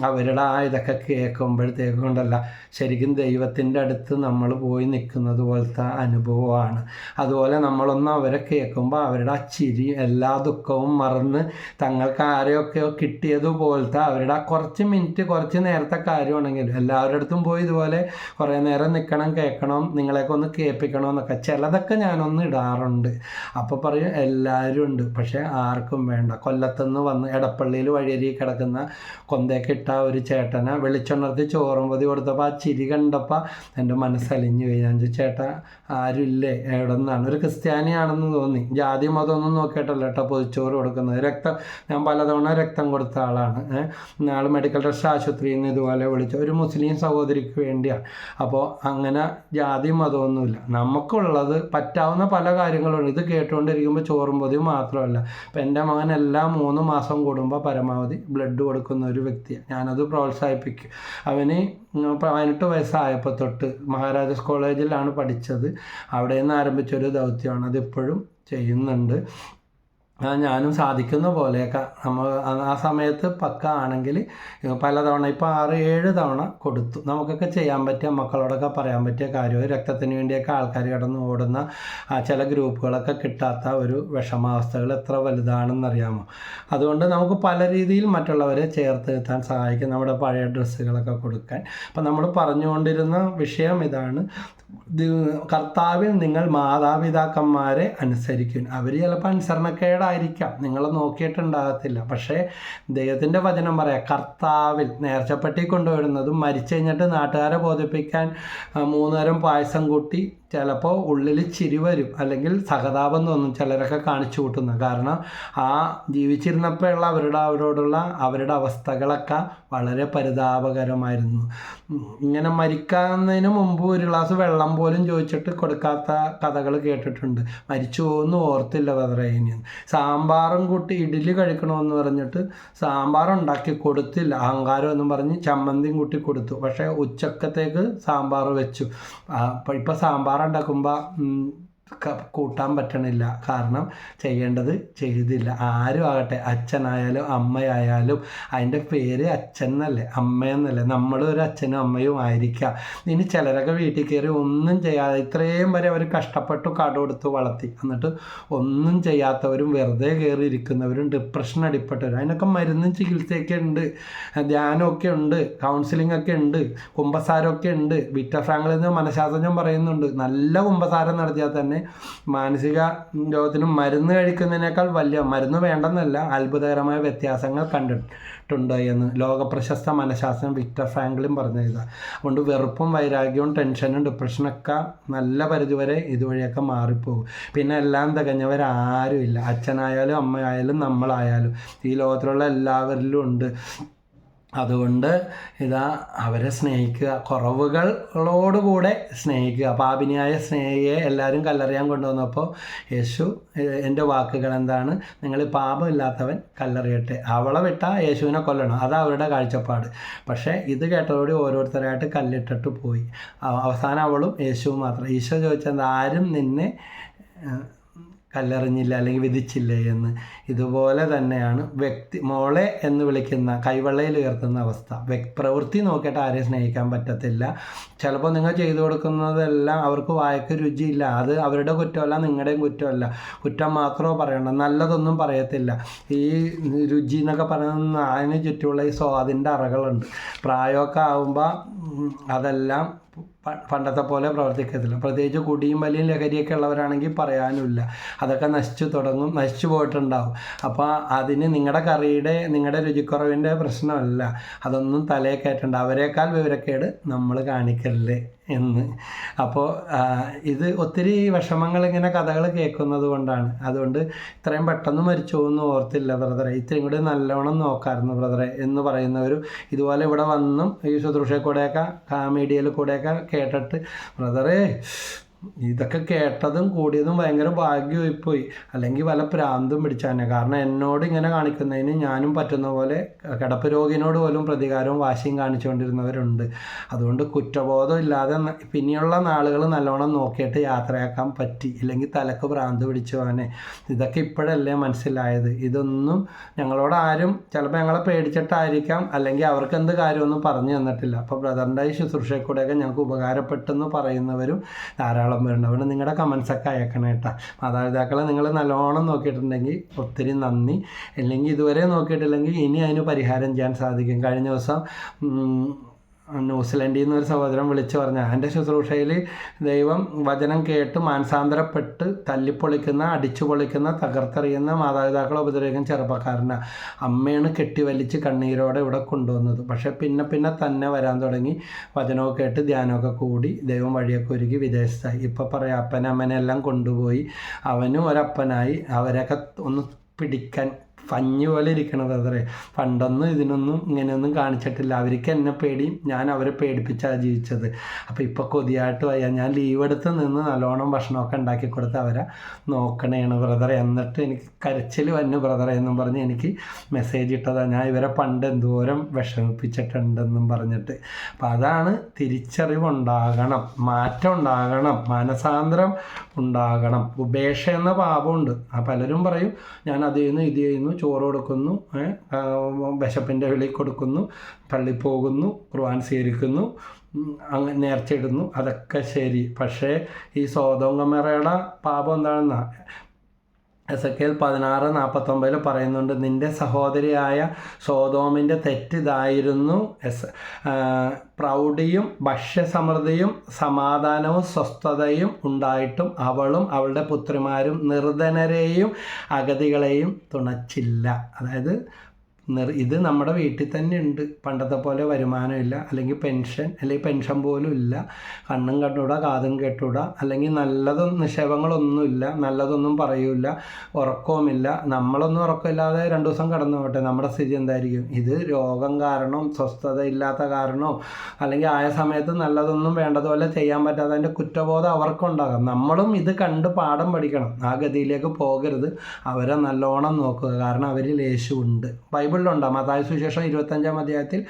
അവരുടെ ആ ഇതൊക്കെ കേൾക്കുമ്പോഴത്തേക്കും കൊണ്ടല്ല, ശരിക്കും ദൈവത്തിൻ്റെ അടുത്ത് നമ്മൾ പോയി നിൽക്കുന്നത് പോലത്തെ അനുഭവമാണ്. അതുപോലെ നമ്മളൊന്ന് അവരെ കേൾക്കുമ്പോൾ അവരുടെ ആ ചിരി എല്ലാ ദുഃഖവും മറന്ന് തങ്ങൾക്ക് ആരെയൊക്കെയോ കിട്ടിയതുപോലത്തെ അവരുടെ ആ കുറച്ച് മിനിറ്റ് കുറച്ച് നേരത്തെ കാര്യമാണെങ്കിലും എല്ലാവരുടെ അടുത്തും പോയി ഇതുപോലെ കുറേ നേരം നിൽക്കണം, കേൾക്കണം, നിങ്ങളെയൊക്കെ ഒന്ന് കേൾപ്പിക്കണം എന്നൊക്കെ ചിലതൊക്കെ ഞാനൊന്ന് ഇടാറുണ്ട്. അപ്പോൾ പറയും എല്ലാവരും ഉണ്ട്, പക്ഷേ ആർക്കും വേണ്ട. കൊല്ലത്തുനിന്ന് വന്ന് എടപ്പള്ളിയിൽ വഴിയരി കിടക്കുന്ന കൊന്തയൊക്കെ ഇട്ട ഒരു ചേട്ടനെ വിളിച്ചുണർത്തി ചോറും പൊതി കൊടുത്തപ്പോൾ ആ ചിരി കണ്ടപ്പോൾ എൻ്റെ മനസ്സലിഞ്ഞു പോയി. ഞാൻ ചേട്ടാ ആരുമില്ലേ, എവിടെ നിന്നാണ്? ഒരു ക്രിസ്ത്യാനിയാണെന്ന് തോന്നി. ജാതി മതമൊന്നും നോക്കിയിട്ടല്ല കേട്ടോ പൊതിച്ചോറ് കൊടുക്കുന്നത്. ഞാൻ പലതവണ രക്തം കൊടുത്ത ആളാണ്. നാൾ മെഡിക്കൽ ട്രസ്റ്റ് ആശുപത്രിയിൽ നിന്ന് ഇതുപോലെ വിളിച്ച ഒരു മുസ്ലിം സഹോദരിക്ക് വേണ്ടിയാണ്. അപ്പോൾ അങ്ങനെ ജാതി മതമൊന്നുമില്ല. നമുക്കുള്ളത് പറ്റാവുന്ന പല കാര്യങ്ങളുണ്ട്. ഇത് കേട്ടുകൊണ്ടിരിക്കുമ്പോൾ ചോറും പൊതിയും മാത്രമല്ല. ഇപ്പം എൻ്റെ മകൻ എല്ലാ 3 മാസം കൂടുമ്പോൾ പരമാവധി ബ്ലഡ് കൊടുക്കുന്ന ഒരു വ്യക്തിയാണ്. ഞാനത് പ്രോത്സാഹിപ്പിക്കും. അവന് 18 വയസ്സായപ്പോൾ തൊട്ട് മഹാരാജാസ് കോളേജിലാണ് പഠിച്ചത്. അവിടെ നിന്ന് ആരംഭിച്ചൊരു ദൗത്യമാണ്. അതിപ്പോഴും ചെയ്യുന്നുണ്ട്. ഞാനും സാധിക്കുന്ന പോലെയൊക്കെ നമ്മൾ ആ സമയത്ത് പക്ക ആണെങ്കിൽ പലതവണ ഇപ്പോൾ 6-7 തവണ കൊടുത്തു. നമുക്കൊക്കെ ചെയ്യാൻ പറ്റിയ, മക്കളോടൊക്കെ പറയാൻ പറ്റിയ കാര്യം. രക്തത്തിന് വേണ്ടിയൊക്കെ ആൾക്കാർ കിടന്ന് ഓടുന്ന ചില ഗ്രൂപ്പുകളൊക്കെ കിട്ടാത്ത ഒരു വിഷമാവസ്ഥകൾ എത്ര വലുതാണെന്നറിയാമോ? അതുകൊണ്ട് നമുക്ക് പല രീതിയിൽ മറ്റുള്ളവരെ ചേർത്ത് നിർത്താൻ സഹായിക്കും. നമ്മുടെ പഴയ ഡ്രസ്സുകളൊക്കെ കൊടുക്കാൻ. അപ്പം നമ്മൾ പറഞ്ഞുകൊണ്ടിരുന്ന വിഷയം ഇതാണ്. കർത്താവിൽ നിങ്ങൾ മാതാപിതാക്കന്മാരെ അനുസരിക്കും. അവർ ചിലപ്പോൾ അനുസരണക്കേടായിരിക്കാം, നിങ്ങൾ നോക്കിയിട്ടുണ്ടാകത്തില്ല. പക്ഷേ ദൈവത്തിൻ്റെ വചനം പറയാം, കർത്താവിൽ നേർച്ചപ്പെട്ടി കൊണ്ടുവരുന്നതും മരിച്ചു കഴിഞ്ഞിട്ട് നാട്ടുകാരെ ബോധിപ്പിക്കാൻ 3 നേരം പായസം കൂട്ടി ചിലപ്പോൾ ഉള്ളിൽ ചിരി വരും, അല്ലെങ്കിൽ സഹതാപം തോന്നും ചിലരൊക്കെ കാണിച്ചു കൂട്ടുന്ന. കാരണം ആ ജീവിച്ചിരുന്നപ്പോഴുള്ള അവരോടുള്ള അവരുടെ അവസ്ഥകളൊക്കെ വളരെ പരിതാപകരമായിരുന്നു. ഇങ്ങനെ മരിക്കുന്നതിന് മുമ്പ് ഒരു ഗ്ലാസ് വെള്ളം പോലും ചോദിച്ചിട്ട് കൊടുക്കാത്ത കഥകൾ കേട്ടിട്ടുണ്ട്. മരിച്ചു പോകുന്നു ഓർത്തില്ല ബദ്രയിന്. സാമ്പാറും കൂട്ടി ഇഡ്ഡലി കഴിക്കണമെന്ന് പറഞ്ഞിട്ട് സാമ്പാർ ഉണ്ടാക്കി കൊടുത്തില്ല, അഹങ്കാരം എന്നും പറഞ്ഞ് ചമ്മന്തിയും കൂട്ടി കൊടുത്തു. പക്ഷേ ഉച്ചക്കത്തേക്ക് സാമ്പാർ വെച്ചു. ഇപ്പം സാമ്പാർ ഉണ്ടാക്കുമ്പോൾ കൂട്ടാൻ പറ്റണില്ല. കാരണം ചെയ്യേണ്ടത് ചെയ്തില്ല. ആരും ആകട്ടെ, അച്ഛനായാലും അമ്മയായാലും അതിൻ്റെ പേര് അച്ഛൻ എന്നല്ലേ, അമ്മയെന്നല്ലേ. നമ്മളൊരു അച്ഛനും അമ്മയും ആയിരിക്കാം. ഇനി ചിലരൊക്കെ വീട്ടിൽ കയറി ഒന്നും ചെയ്യാതെ ഇത്രയും വരെ അവർ കഷ്ടപ്പെട്ടു കടമെടുത്ത് വളർത്തി, എന്നിട്ട് ഒന്നും ചെയ്യാത്തവരും വെറുതെ കയറി ഇരിക്കുന്നവരും ഡിപ്രഷൻ അടിപ്പെട്ടവരും. അതിനൊക്കെ മരുന്നും ചികിത്സയൊക്കെ ഉണ്ട്, ധ്യാനമൊക്കെ ഉണ്ട്, കൗൺസിലിംഗ് ഒക്കെ ഉണ്ട്, കുമ്പസാരമൊക്കെ ഉണ്ട്. വിക്ടർ ഫ്രാങ്ക്ലിൻ നിന്ന് മനഃശാസ്ത്രജ്ഞൻ പറയുന്നുണ്ട്, നല്ല കുമ്പസാരം നടത്തിയാൽ തന്നെ മാനസിക രോഗത്തിന് മരുന്ന് കഴിക്കുന്നതിനേക്കാൾ വലിയ, മരുന്ന് വേണ്ടെന്നല്ല, അത്ഭുതകരമായ വ്യത്യാസങ്ങൾ കണ്ടിട്ടുണ്ട് എന്ന് ലോകപ്രശസ്ത മനഃശാസ്ത്രജ്ഞൻ വിക്ടർ ഫ്രാങ്ക്ലിൻ പറഞ്ഞതാണ്. അതുകൊണ്ട് വെറുപ്പും വൈരാഗ്യവും ടെൻഷനും ഡിപ്രഷനൊക്കെ നല്ല പരിധിവരെ ഇതുവഴിയൊക്കെ മാറിപ്പോകും. പിന്നെ എല്ലാം തികഞ്ഞവരാരും ഇല്ല. അച്ഛനായാലും അമ്മയായാലും നമ്മളായാലും ഈ ലോകത്തിലുള്ള എല്ലാവരിലും ഉണ്ട്. അതുകൊണ്ട് അവരെ സ്നേഹിക്കുക, കുറവുകളോടുകൂടെ സ്നേഹിക്കുക. പാപിനിയായ സ്നേഹിയെ എല്ലാവരും കല്ലെറിയാൻ കൊണ്ടുവന്നപ്പോൾ യേശു എൻ്റെ വാക്കുകൾ എന്താണ്? നിങ്ങൾ പാപമില്ലാത്തവൻ കല്ലെറിയട്ടെ. അവളെ വിട്ടാൽ യേശുവിനെ കൊല്ലണം, അതാ അവരുടെ കാഴ്ചപ്പാട്. പക്ഷേ ഇത് കേട്ടതോടെ ഓരോരുത്തരായിട്ട് കല്ലിട്ടിട്ട് പോയി. അവസാനം അവളും യേശുവും മാത്രം. ഈശോ ചോദിച്ചത്, ആരും നിന്നെ കല്ലെറിഞ്ഞില്ല അല്ലെങ്കിൽ വിധിച്ചില്ലേ എന്ന്. ഇതുപോലെ തന്നെയാണ് മോളെ എന്ന് വിളിക്കുന്ന, കൈവെള്ളയിൽ ഉയർത്തുന്ന അവസ്ഥ. പ്രവൃത്തി നോക്കിയിട്ട് ആരെയും സ്നേഹിക്കാൻ പറ്റത്തില്ല. ചിലപ്പോൾ നിങ്ങൾ ചെയ്തു കൊടുക്കുന്നതെല്ലാം അവർക്ക് വായക്ക് രുചിയില്ല. അത് അവരുടെ കുറ്റമല്ല, നിങ്ങളുടെയും കുറ്റമല്ല. കുറ്റം മാത്രമോ പറയണ്ട, നല്ലതൊന്നും പറയത്തില്ല. ഈ രുചി എന്നൊക്കെ പറയുന്ന അതിന് ചുറ്റുമുള്ള ഈ സ്വാദിൻ്റെ അറകളുണ്ട്. പ്രായമൊക്കെ ആകുമ്പോൾ അതെല്ലാം പണ്ടത്തെ പോലെ പ്രവർത്തിക്കത്തില്ല. പ്രത്യേകിച്ച് കുടിയും വലിയും ലഹരിയൊക്കെ ഉള്ളവരാണെങ്കിൽ പറയാനുമില്ല. അതൊക്കെ നശിച്ചു പോയിട്ടുണ്ടാവും. അപ്പോൾ അതിന് നിങ്ങളുടെ കറിയുടെ, നിങ്ങളുടെ രുചിക്കുറവിൻ്റെ പ്രശ്നമല്ല. അതൊന്നും തലയെ കയറ്റണ്ട. അവരെക്കാൾ വിവരക്കേട് നമ്മൾ കാണിക്കല്ലേ എന്ന്. അപ്പോൾ ഇത് ഒത്തിരി വിഷമങ്ങൾ ഇങ്ങനെ കഥകൾ കേൾക്കുന്നത് കൊണ്ടാണ്. അതുകൊണ്ട് ഇത്രയും പെട്ടെന്ന് മരിച്ചു പോകുന്നു ഓർത്തില്ല ബ്രദറെ, ഇത്രയും കൂടി നല്ലോണം നോക്കാമായിരുന്നു ബ്രദറെ എന്ന് പറയുന്നവരും ഇതുപോലെ ഇവിടെ വന്നും ഈ ശുശ്രൂഷയിൽ കൂടെയൊക്കെ മീഡിയയിൽ കൂടെയൊക്കെ കേട്ടിട്ട്, ബ്രദറെ ഇതൊക്കെ കേട്ടതും കൂടിയതും ഭയങ്കര ഭാഗ്യമായിപ്പോയി, അല്ലെങ്കിൽ വല്ല പ്രാന്തും പിടിച്ചാനെ. കാരണം എന്നോട് ഇങ്ങനെ കാണിക്കുന്നതിന് ഞാനും പറ്റുന്ന പോലെ കിടപ്പ് രോഗിനോട് പോലും പ്രതികാരവും വാശിയും കാണിച്ചുകൊണ്ടിരുന്നവരുണ്ട്. അതുകൊണ്ട് കുറ്റബോധം ഇല്ലാതെ പിന്നെയുള്ള നാളുകൾ നല്ലോണം നോക്കിയിട്ട് യാത്രയാക്കാൻ പറ്റി, ഇല്ലെങ്കിൽ തലക്ക് ഭ്രാന്ത് പിടിച്ചു പോകാനെ. ഇതൊക്കെ ഇപ്പോഴല്ലേ മനസ്സിലായത്. ഇതൊന്നും ഞങ്ങളോട് ആരും ചിലപ്പോൾ ഞങ്ങളെ പേടിച്ചിട്ടായിരിക്കാം, അല്ലെങ്കിൽ അവർക്ക് എന്ത് കാര്യമൊന്നും പറഞ്ഞു തന്നിട്ടില്ല. അപ്പോൾ ബ്രദറിൻ്റെ ഈ ശുശ്രൂഷയിൽ ഞങ്ങൾക്ക് ഉപകാരപ്പെട്ടെന്ന് പറയുന്നവരും ധാരാളം വരുന്നുണ്ട്. അതുകൊണ്ട് നിങ്ങളുടെ കമൻസൊക്കെ അയക്കണം കേട്ടോ. മാതാപിതാക്കളെ നിങ്ങൾ നല്ലോണം നോക്കിയിട്ടുണ്ടെങ്കിൽ ഒത്തിരി നന്ദി. അല്ലെങ്കിൽ ഇതുവരെ നോക്കിയിട്ടില്ലെങ്കിൽ ഇനി അതിന് പരിഹാരം ചെയ്യാൻ സാധിക്കും. കഴിഞ്ഞ ദിവസം ന്യൂസിലൻഡിൽ നിന്ന് ഒരു സഹോദരൻ വിളിച്ചു പറഞ്ഞ എൻ്റെ ശുശ്രൂഷയിൽ ദൈവം വചനം കേട്ട് മാനസാന്തരപ്പെട്ട് തല്ലിപ്പൊളിക്കുന്ന, അടിച്ചു പൊളിക്കുന്ന, തകർത്തെറിയുന്ന, മാതാപിതാക്കളെ ഉപദ്രവിക്കുന്ന ചെറുപ്പക്കാരനാണ്. അമ്മയാണ് കെട്ടിവലിച്ച് കണ്ണീരോടെ ഇവിടെ കൊണ്ടുവന്നത്. പക്ഷേ പിന്നെ തന്നെ വരാൻ തുടങ്ങി. വചനമൊക്കെ കേട്ട് ധ്യാനമൊക്കെ കൂടി ദൈവം വഴിയൊക്കെ ഒരുക്കി വിദേശത്തായി. ഇപ്പോൾ പറയാം അപ്പനെല്ലാം കൊണ്ടുപോയി, അവനും ഒരപ്പനായി. അവരൊക്കെ ഒന്ന് പിടിക്കാൻ പഞ്ഞു പോലെ ഇരിക്കണം ബ്രദറെ. പണ്ടൊന്നും ഇതിനൊന്നും ഇങ്ങനെയൊന്നും കാണിച്ചിട്ടില്ല. അവർക്ക് എന്നെ പേടിയും, ഞാൻ അവരെ പേടിപ്പിച്ചാണ് ജീവിച്ചത്. അപ്പോൾ ഇപ്പോൾ കൊതിയായിട്ട് വയ്യ. ഞാൻ ലീവ് എടുത്ത് നിന്ന് നല്ലോണം ഭക്ഷണമൊക്കെ ഉണ്ടാക്കി കൊടുത്ത് അവരെ നോക്കണേണ് ബ്രദറെ. എന്നിട്ട് എനിക്ക് കരച്ചിൽ വന്നു ബ്രദറെ എന്നും പറഞ്ഞ് എനിക്ക് മെസ്സേജ് ഇട്ടതാണ്. ഞാൻ ഇവരെ പണ്ട് എന്തോരം വിഷമിപ്പിച്ചിട്ടുണ്ടെന്നും പറഞ്ഞിട്ട്. അപ്പോൾ അതാണ്, തിരിച്ചറിവുണ്ടാകണം, മാറ്റം ഉണ്ടാകണം, മാനസാന്തരം ഉണ്ടാകണം. ഉപേക്ഷ എന്ന പാപമുണ്ട്. പലരും പറയും ഞാൻ അത് ചെയ്യുന്നു ഇത് ചെയ്യുന്നു, ചോറ് കൊടുക്കുന്നു, വിശപ്പിൻ്റെ വിളി കൊടുക്കുന്നു, പള്ളി പോകുന്നു, ഖുർആൻ സ്വീകരിക്കുന്നു, അങ്ങനെ നേർച്ചയിടുന്നു, അതൊക്കെ ശരി. പക്ഷേ ഈ സോദോം ഗൊമോറയുടെ പാപം എന്താണെന്നാ എസെക്കിയേൽ 16:49 പറയുന്നുണ്ട്. നിൻ്റെ സഹോദരിയായ സോദോമിൻ്റെ തെറ്റിതായിരുന്നു, പ്രൗഢിയും ഭക്ഷ്യസമൃദ്ധിയും സമാധാനവും സ്വസ്ഥതയും ഉണ്ടായിട്ടും അവളും അവളുടെ പുത്രിമാരും നിർധനരെയും അഗതികളെയും തുണച്ചില്ല. അതായത് ഇത് നമ്മുടെ വീട്ടിൽ തന്നെ ഉണ്ട്. പണ്ടത്തെ പോലെ വരുമാനമില്ല, അല്ലെങ്കിൽ പെൻഷൻ പോലും ഇല്ല, കണ്ണും കണ്ടൂടാ, കാതും കേട്ടൂടാ, അല്ലെങ്കിൽ നിക്ഷേപങ്ങളൊന്നുമില്ല, നല്ലതൊന്നും പറയൂല, ഉറക്കവുമില്ല. നമ്മളൊന്നും ഉറക്കമില്ലാതെ 2 ദിവസം കടന്നു പോട്ടെ, നമ്മുടെ സ്ഥിതി എന്തായിരിക്കും? ഇത് രോഗം കാരണം, സ്വസ്ഥത ഇല്ലാത്ത കാരണമോ, അല്ലെങ്കിൽ ആയ സമയത്ത് നല്ലതൊന്നും വേണ്ടതുപോലെ ചെയ്യാൻ പറ്റാതെ അതിൻ്റെ കുറ്റബോധം അവർക്കുണ്ടാകാം. നമ്മളും ഇത് കണ്ട് പാഠം പഠിക്കണം. ആ ഗതിയിലേക്ക് പോകരുത്. അവരെ നല്ലോണം നോക്കുക. കാരണം അവരിൽ യേശുവുണ്ട്. ബൈബിളിലുണ്ട്. മത്തായി സുവിശേഷം 25-ാം അധ്യായത്തിൽ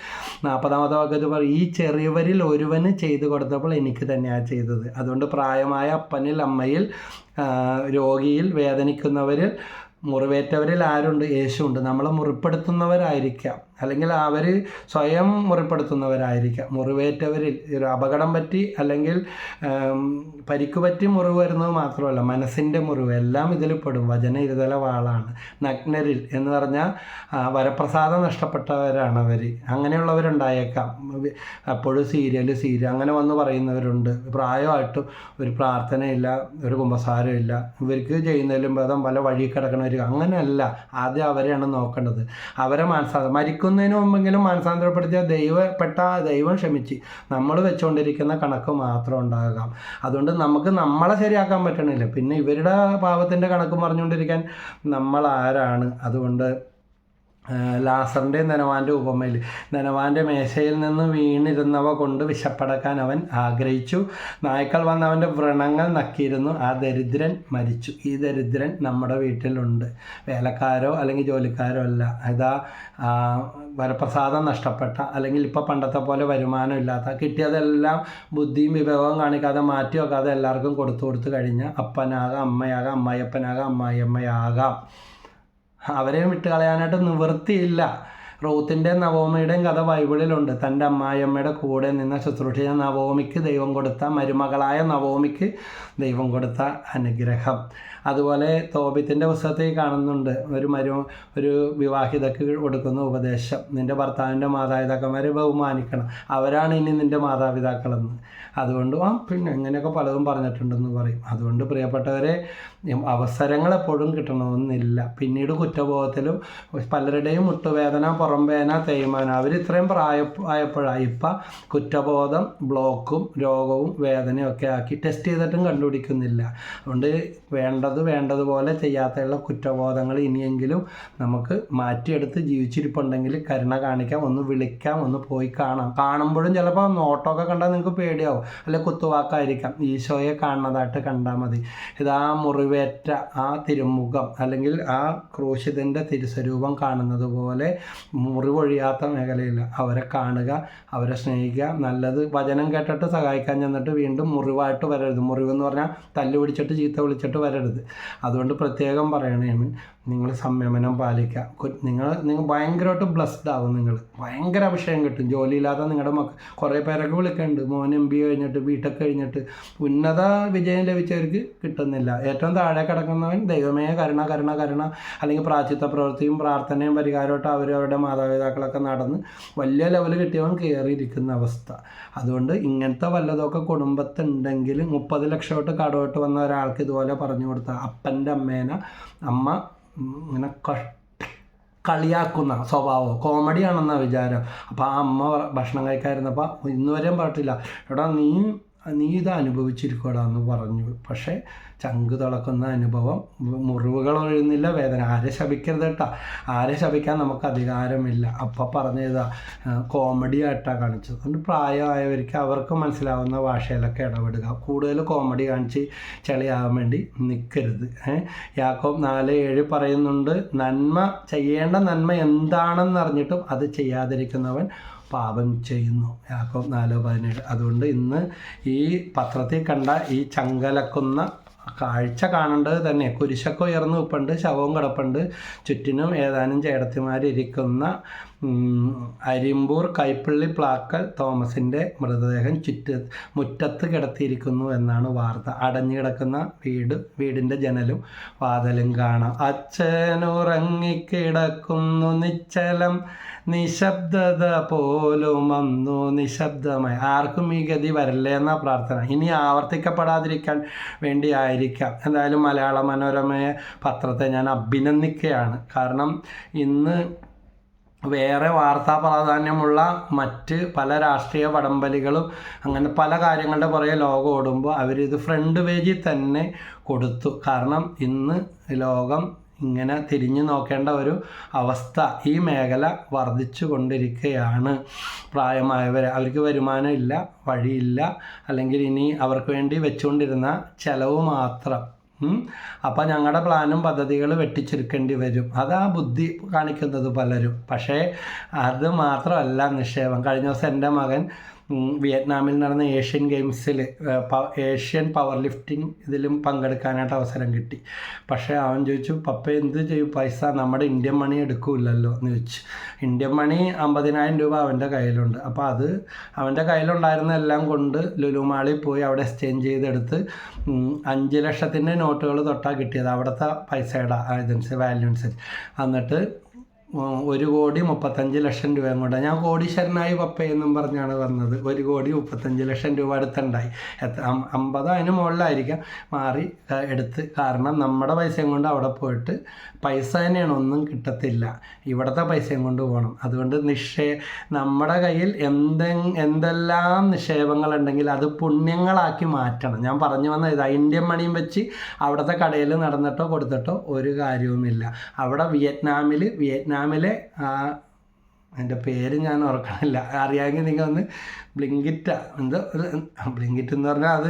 40-ാമത്തെ വാക്യത്തിൽ പറയും, ഈ ചെറിയവരിൽ ഒരുവന് ചെയ്തു കൊടുത്തപ്പോൾ എനിക്ക് തന്നെയാണ് ചെയ്തത്. അതുകൊണ്ട് പ്രായമായ അപ്പനിൽ, അമ്മയിൽ, രോഗിയിൽ, വേദനിക്കുന്നവരിൽ, മുറിവേറ്റവരിൽ ആരുണ്ട്? യേശുണ്ട്. നമ്മളെ മുറിപ്പെടുത്തുന്നവരായിരിക്കാം, അല്ലെങ്കിൽ അവർ സ്വയം മുറിപ്പെടുത്തുന്നവരായിരിക്കാം. മുറിവേറ്റവരിൽ, ഒരു അപകടം പറ്റി അല്ലെങ്കിൽ പരിക്ക് പറ്റി മുറിവ് വരുന്നത് മാത്രമല്ല, മനസ്സിൻ്റെ മുറിവ് എല്ലാം ഇതിൽ പെടും. വചന ഇരുതല വാളാണ്. നഗ്നരിൽ എന്ന് പറഞ്ഞാൽ വരപ്രസാദം നഷ്ടപ്പെട്ടവരാണ് അവർ. അങ്ങനെയുള്ളവരുണ്ടായേക്കാം. അപ്പോഴും സീരിയൽ അങ്ങനെ വന്ന് പറയുന്നവരുണ്ട്. പ്രായമായിട്ടും ഒരു പ്രാർത്ഥനയില്ല, ഒരു കുമ്പസാരമില്ല. ഇവർക്ക് ചെയ്യുന്നതിലും ഭേദം പല വഴി കിടക്കണവർ. അങ്ങനെയല്ല. ആദ്യം അവരെയാണ് നോക്കേണ്ടത്. അവരെ മരിക്കുന്നതിന് മുമ്പെങ്കിലും മാനസാന്തരപ്പെടുത്തിയ ദൈവം ക്ഷമിച്ച് നമ്മൾ വെച്ചുകൊണ്ടിരിക്കുന്ന കണക്ക് മാത്രം ഉണ്ടാകാം. അതുകൊണ്ട് നമുക്ക് നമ്മളെ ശരിയാക്കാൻ പറ്റണില്ല, പിന്നെ ഇവരുടെ പാപത്തിൻ്റെ കണക്ക് പറഞ്ഞുകൊണ്ടിരിക്കാൻ നമ്മൾ ആരാണ്? അതുകൊണ്ട് ലാസറിൻ്റെയും ധനവാൻ്റെ ഉപമയിൽ, ധനവാൻ്റെ മേശയിൽ നിന്ന് വീണിരുന്നവ കൊണ്ട് വിശപ്പടക്കാൻ അവൻ ആഗ്രഹിച്ചു. നായ്ക്കൾ വന്ന് അവൻ്റെ വ്രണങ്ങൾ നക്കിയിരുന്നു. ആ ദരിദ്രൻ മരിച്ചു. ഈ ദരിദ്രൻ നമ്മുടെ വീട്ടിലുണ്ട്. വേലക്കാരോ അല്ലെങ്കിൽ ജോലിക്കാരോ അല്ല. ഇതാ വരപ്രസാദം നഷ്ടപ്പെട്ട, അല്ലെങ്കിൽ ഇപ്പോൾ പണ്ടത്തെ പോലെ വരുമാനം ഇല്ലാത്ത, കിട്ടിയതെല്ലാം ബുദ്ധിയും വിവേകവും കാണിക്കാതെ മാറ്റി വെക്കാതെ എല്ലാവർക്കും കൊടുത്തു കഴിഞ്ഞ അപ്പനാകാം, അമ്മയാകാം, അമ്മായിയപ്പനാകാം, അമ്മായിയമ്മയാകാം. അവരെയും വിട്ട് കളയാനായിട്ട് നിവൃത്തിയില്ല. റൂത്തിൻ്റെ നവോമിയുടെയും കഥ ബൈബിളിലുണ്ട്. തൻ്റെ അമ്മായിയമ്മയുടെ കൂടെ നിന്ന ശുശ്രൂഷിച്ച നവോമിക്ക് ദൈവം കൊടുത്ത, മരുമകളായ നവോമിക്ക് ദൈവം കൊടുത്ത അനുഗ്രഹം. അതുപോലെ തോബിത്തിൻ്റെ പുസ്തകത്തിൽ കാണുന്നുണ്ട്, ഒരു വിവാഹിതക്ക് കൊടുക്കുന്ന ഉപദേശം, നിൻ്റെ ഭർത്താവിൻ്റെ മാതാപിതാക്കന്മാരെ ബഹുമാനിക്കണം, അവരാണ് ഇനി നിൻ്റെ മാതാപിതാക്കളെന്ന്. അതുകൊണ്ട് പിന്നെ ഇങ്ങനെയൊക്കെ പലതും പറഞ്ഞിട്ടുണ്ടെന്ന് പറയും. അതുകൊണ്ട് പ്രിയപ്പെട്ടവരെ, അവസരങ്ങൾ എപ്പോഴും കിട്ടണമെന്നില്ല. പിന്നീട് കുറ്റബോധത്തിലും പലരുടെയും മുട്ടുവേദന പുറംവേന, തേയ്മാനം. അവർ ഇത്രയും ആയപ്പോഴാണ് ഇപ്പം കുറ്റബോധം, ബ്ലോക്കും രോഗവും വേദനയും ഒക്കെ ആക്കി ടെസ്റ്റ് ചെയ്തിട്ടും കണ്ടുപിടിക്കുന്നില്ല. അതുകൊണ്ട് വേണ്ടതുപോലെ ചെയ്യാത്തുള്ള കുറ്റബോധങ്ങൾ ഇനിയെങ്കിലും നമുക്ക് മാറ്റിയെടുത്ത് ജീവിച്ചിരിപ്പുണ്ടെങ്കിൽ കരുണ കാണിക്കാം, ഒന്ന് വിളിക്കാം, ഒന്ന് പോയി കാണുമ്പോഴും ചിലപ്പോൾ നോട്ടമൊക്കെ കണ്ടാൽ നിങ്ങൾക്ക് പേടിയാവും, അല്ലെ കുത്തുവാക്കായിരിക്കാം. ഈശോയെ കാണുന്നതായിട്ട് കണ്ടാൽ മതി. ഇതാ മുറിവേറ്റ ആ തിരുമുഖം അല്ലെങ്കിൽ ആ ക്രൂശിതൻ്റെ തിരുസ്വരൂപം കാണുന്നത് പോലെ മുറിവൊഴിയാത്ത മേഖലയില്ല. അവരെ കാണുക, അവരെ സ്നേഹിക്കുക. നല്ലത് വചനം കേട്ടിട്ട് സഹായിക്കാൻ ചെന്നിട്ട് വീണ്ടും മുറിവായിട്ട് വരരുത്. മുറിവെന്ന് പറഞ്ഞാൽ തല്ല് പിടിച്ചിട്ട് ചീത്ത വിളിച്ചിട്ട് വരരുത്. അതുകൊണ്ട് പ്രത്യേകം പറയണേണ്, നിങ്ങൾ സംയമനം പാലിക്കുക. നിങ്ങൾ ഭയങ്കരമായിട്ട് ബ്ലസ്ഡ് ആവും. നിങ്ങൾ ഭയങ്കര അഭിഷേകം കിട്ടും. ജോലിയില്ലാതെ നിങ്ങളുടെ കുറേ പേരൊക്കെ വിളിക്കുന്നുണ്ട്. മോൻ MBA കഴിഞ്ഞിട്ട് ബിടെക് കഴിഞ്ഞിട്ട് ഉന്നത വിജയം ലഭിച്ചവർക്ക് കിട്ടുന്നില്ല. ഏറ്റവും താഴെ കിടക്കുന്നവൻ ദൈവമേ കരുണ കരുണ കരുണ അല്ലെങ്കിൽ പ്രായശ്ചിത്ത പ്രവൃത്തിയും പ്രാർത്ഥനയും പരിഹാരമായിട്ട് അവരവരുടെ മാതാപിതാക്കളൊക്കെ നടന്ന് വലിയ ലെവൽ കിട്ടിയവൻ കയറിയിരിക്കുന്ന അവസ്ഥ. അതുകൊണ്ട് ഇങ്ങനത്തെ വല്ലതൊക്കെ കുടുംബത്തുണ്ടെങ്കിൽ 30 ലക്ഷമായിട്ട് കടമായിട്ട് വന്ന ഒരാൾക്ക് ഇതുപോലെ പറഞ്ഞു കൊടുത്ത അപ്പൻ്റെ അമ്മ ഇങ്ങനെ കളിയാക്കുന്ന സ്വഭാവം, കോമഡിയാണെന്ന വിചാരം. അപ്പോൾ ആ അമ്മ ഭക്ഷണം കഴിക്കാതിരുന്നപ്പോൾ ഇന്നുവരെയും പറഞ്ഞിട്ടില്ല, എടാ നീ ഇത് അനുഭവിച്ചിരിക്കടാ എന്ന് പറഞ്ഞു. പക്ഷേ ചങ്ക് തിളക്കുന്ന അനുഭവം, മുറിവുകൾ ഒഴുകുന്നില്ല, വേദന. ആരെ ശപിക്കരുത് കേട്ടോ, ആരെ ശപിക്കാൻ നമുക്ക് അധികാരമില്ല. അപ്പം പറഞ്ഞതാ കോമഡി ആയിട്ടാണ് കാണിച്ചത്. അതുകൊണ്ട് പ്രായമായവർക്ക് അവർക്ക് മനസ്സിലാവുന്ന ഭാഷയിലൊക്കെ ഇടപെടുക. കൂടുതൽ കോമഡി കാണിച്ച് ചെളിയാകാൻ വേണ്ടി നിൽക്കരുത്. യാക്കോബ് 4:7 പറയുന്നുണ്ട്, ചെയ്യേണ്ട നന്മ എന്താണെന്ന് അറിഞ്ഞിട്ടും അത് ചെയ്യാതിരിക്കുന്നവൻ പാപം ചെയ്യുന്നു. യാക്കോബ് 4:17. അതുകൊണ്ട് ഇന്ന് ഈ പത്രത്തിൽ കണ്ട ഈ ചങ്കലക്കുന്ന കാഴ്ച കാണേണ്ടത് തന്നെ. കുരിശൊക്കെ ഉയർന്നു നിൽപ്പുണ്ട്, ശവവും കിടപ്പുണ്ട്, ചുറ്റിനും ഏതാനും ചേടത്തിമാരിയ്ക്കുന്ന അരിമ്പൂർ കൈപ്പള്ളി പ്ലാക്കൽ തോമസിൻ്റെ മൃതദേഹം മുറ്റത്ത് കിടത്തിയിരിക്കുന്നു എന്നാണ് വാർത്ത. അടഞ്ഞു കിടക്കുന്ന വീടിൻ്റെ ജനലും വാതിലും കാണാം. അച്ഛനുറങ്ങിക്കിടക്കുന്നു നിശ്ചലം, നിശബ്ദത പോലും അന്നു നിശബ്ദമായി. ആർക്കും ഈ ഗതി വരല്ലേ എന്ന പ്രാർത്ഥന ഇനി ആവർത്തിക്കപ്പെടാതിരിക്കാൻ വേണ്ടിയായിരിക്കാം. എന്തായാലും മലയാള മനോരമയെ പത്രത്തെ ഞാൻ അഭിനന്ദിക്കുകയാണ്. കാരണം ഇന്ന് വേറെ വാർത്താ പ്രാധാന്യമുള്ള മറ്റ് പല രാഷ്ട്രീയ വടംവലികളും അങ്ങനെ പല കാര്യങ്ങളുടെ പുറകെ ലോകം ഓടുമ്പോൾ അവരിത് ഫ്രണ്ട് പേജിൽ തന്നെ കൊടുത്തു. കാരണം ഇന്ന് ലോകം ഇങ്ങനെ തിരിഞ്ഞു നോക്കേണ്ട ഒരു അവസ്ഥ, ഈ മേഖല വർദ്ധിച്ചു കൊണ്ടിരിക്കുകയാണ്. അവർക്ക് വരുമാനമില്ല, വഴിയില്ല, അല്ലെങ്കിൽ ഇനി അവർക്ക് വേണ്ടി വെച്ചുകൊണ്ടിരുന്ന ചെലവ് മാത്രം. അപ്പം ഞങ്ങളുടെ പ്ലാനും പദ്ധതികൾ വെട്ടിച്ചുരുക്കേണ്ടി വരും. അതാ ബുദ്ധി കാണിക്കുന്നത് പലരും. പക്ഷേ അത് മാത്രമല്ല നിക്ഷേപം. കഴിഞ്ഞ ദിവസം എൻ്റെ മകൻ വിയറ്റ്നാമിൽ നടന്ന ഏഷ്യൻ ഗെയിംസിൽ ഏഷ്യൻ പവർ ലിഫ്റ്റിംഗ് ഇതിലും പങ്കെടുക്കാനായിട്ട് അവസരം കിട്ടി. പക്ഷേ അവൻ ചോദിച്ചു, പപ്പ എന്ത് ചെയ്യും, പൈസ നമ്മുടെ ഇന്ത്യൻ മണി എടുക്കില്ലല്ലോ എന്ന് ചോദിച്ചു. ഇന്ത്യൻ മണി 50,000 രൂപ അവൻ്റെ കയ്യിലുണ്ട്. അപ്പോൾ അത് അവൻ്റെ കയ്യിലുണ്ടായിരുന്ന എല്ലാം കൊണ്ട് ലുലു മാളിൽ പോയി അവിടെ എക്സ്ചേഞ്ച് ചെയ്തെടുത്ത് 5 ലക്ഷത്തിൻ്റെ നോട്ടുകൾ തൊട്ടാൽ കിട്ടിയത്, അവിടുത്തെ പൈസയുടെ ഇതനുസരിച്ച് വാല്യൂ അനുസരിച്ച്. എന്നിട്ട് 1,35,00,000 രൂപയും കൊണ്ട് ഞാൻ കോടീശ്വരനായി പപ്പയെന്നും പറഞ്ഞാണ് വന്നത്. 1,35,00,000 രൂപ അടുത്തുണ്ടായി. 50 അതിന് മുകളിലായിരിക്കാം മാറി എടുത്ത്. കാരണം നമ്മുടെ പൈസയും കൊണ്ട് അവിടെ പോയിട്ട് പൈസ തന്നെയാണ്, ഒന്നും കിട്ടത്തില്ല. ഇവിടുത്തെ പൈസയും കൊണ്ട് പോകണം. അതുകൊണ്ട് നമ്മുടെ കയ്യിൽ എന്തെല്ലാം നിക്ഷേപങ്ങളുണ്ടെങ്കിൽ അത് പുണ്യങ്ങളാക്കി മാറ്റണം. ഞാൻ പറഞ്ഞു വന്ന ഇതാ, ഇന്ത്യൻ മണിയും വെച്ച് അവിടുത്തെ കടയിൽ നടന്നിട്ടോ കൊടുത്തിട്ടോ ഒരു കാര്യവുമില്ല. അവിടെ വിയറ്റ്നാമിലെ എൻ്റെ പേര് ഞാൻ ഓർക്കണില്ല, അറിയാമെങ്കിൽ നിങ്ങൾ ഒന്ന് ബ്ലിങ്കിറ്റ് എന്ന് പറഞ്ഞാൽ അത്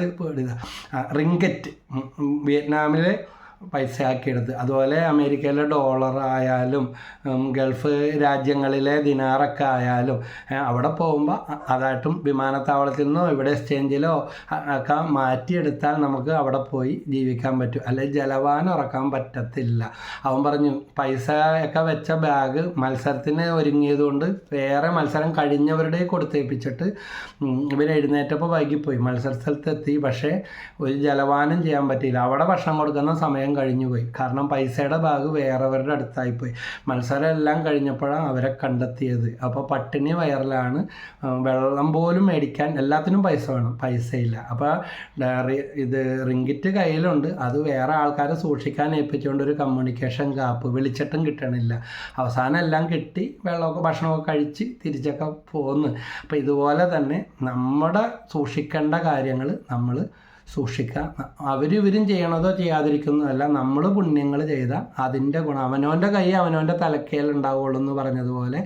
റിങ്കറ്റ്, വിയറ്റ്നാമിലെ പൈസ ആക്കിയെടുത്ത്. അതുപോലെ അമേരിക്കയിലെ ഡോളർ ആയാലും ഗൾഫ് രാജ്യങ്ങളിലെ ദിനാറൊക്കെ ആയാലും അവിടെ പോകുമ്പോൾ അതായിട്ടും വിമാനത്താവളത്തിൽ നിന്നോ ഇവിടെ എക്സ്ചേഞ്ചിലോ ഒക്കെ മാറ്റിയെടുത്താൽ നമുക്ക് അവിടെ പോയി ജീവിക്കാൻ പറ്റും. അല്ലെങ്കിൽ ജലവാനം ഇറക്കാൻ പറ്റത്തില്ല. അവൻ പറഞ്ഞു, പൈസയൊക്കെ വെച്ച ബാഗ് മത്സരത്തിന് ഒരുങ്ങിയതുകൊണ്ട് വേറെ മത്സരം കഴിഞ്ഞവരുടെ കൊടുത്തേപ്പിച്ചിട്ട് ഇവർ എഴുന്നേറ്റപ്പോൾ വൈകിപ്പോയി. മത്സര സ്ഥലത്തെത്തി, പക്ഷേ ഒരു ജലപാനം ചെയ്യാൻ പറ്റിയില്ല. അവിടെ ഭക്ഷണം കൊടുക്കുന്ന സമയം സമയം കഴിഞ്ഞു പോയി. കാരണം പൈസയുടെ ബാഗ് വേറെവരുടെ അടുത്തായിപ്പോയി. മത്സരം എല്ലാം കഴിഞ്ഞപ്പോഴാണ് അവരെ കണ്ടെത്തിയത്. അപ്പോൾ പട്ടിണി വയറിലാണ്, വെള്ളം പോലും മേടിക്കാൻ എല്ലാത്തിനും പൈസ വേണം, പൈസയില്ല. അപ്പോൾ ഇത് റിങ്കിറ്റ് കയ്യിലുണ്ട്, അത് വേറെ ആൾക്കാരെ സൂക്ഷിക്കാൻ ഏൽപ്പിച്ചുകൊണ്ട് ഒരു കമ്മ്യൂണിക്കേഷൻ ഗ്യാപ്പ്, വിളിച്ചിട്ടും കിട്ടണില്ല. അവസാനം എല്ലാം കിട്ടി, വെള്ളമൊക്കെ ഭക്ഷണമൊക്കെ കഴിച്ച് തിരിച്ചൊക്കെ പോന്ന്. അപ്പോൾ ഇതുപോലെ തന്നെ നമ്മുടെ സൂക്ഷിക്കേണ്ട കാര്യങ്ങൾ നമ്മൾ സൂക്ഷിക്കുക. ഇവരും ചെയ്യണതോ ചെയ്യാതിരിക്കുന്നതല്ല, നമ്മൾ പുണ്യങ്ങൾ ചെയ്താൽ അതിൻ്റെ ഗുണം അവനവൻ്റെ കൈ അവനവൻ്റെ തലക്കയിൽ ഉണ്ടാവുള്ളൂ എന്ന് പറഞ്ഞതുപോലെ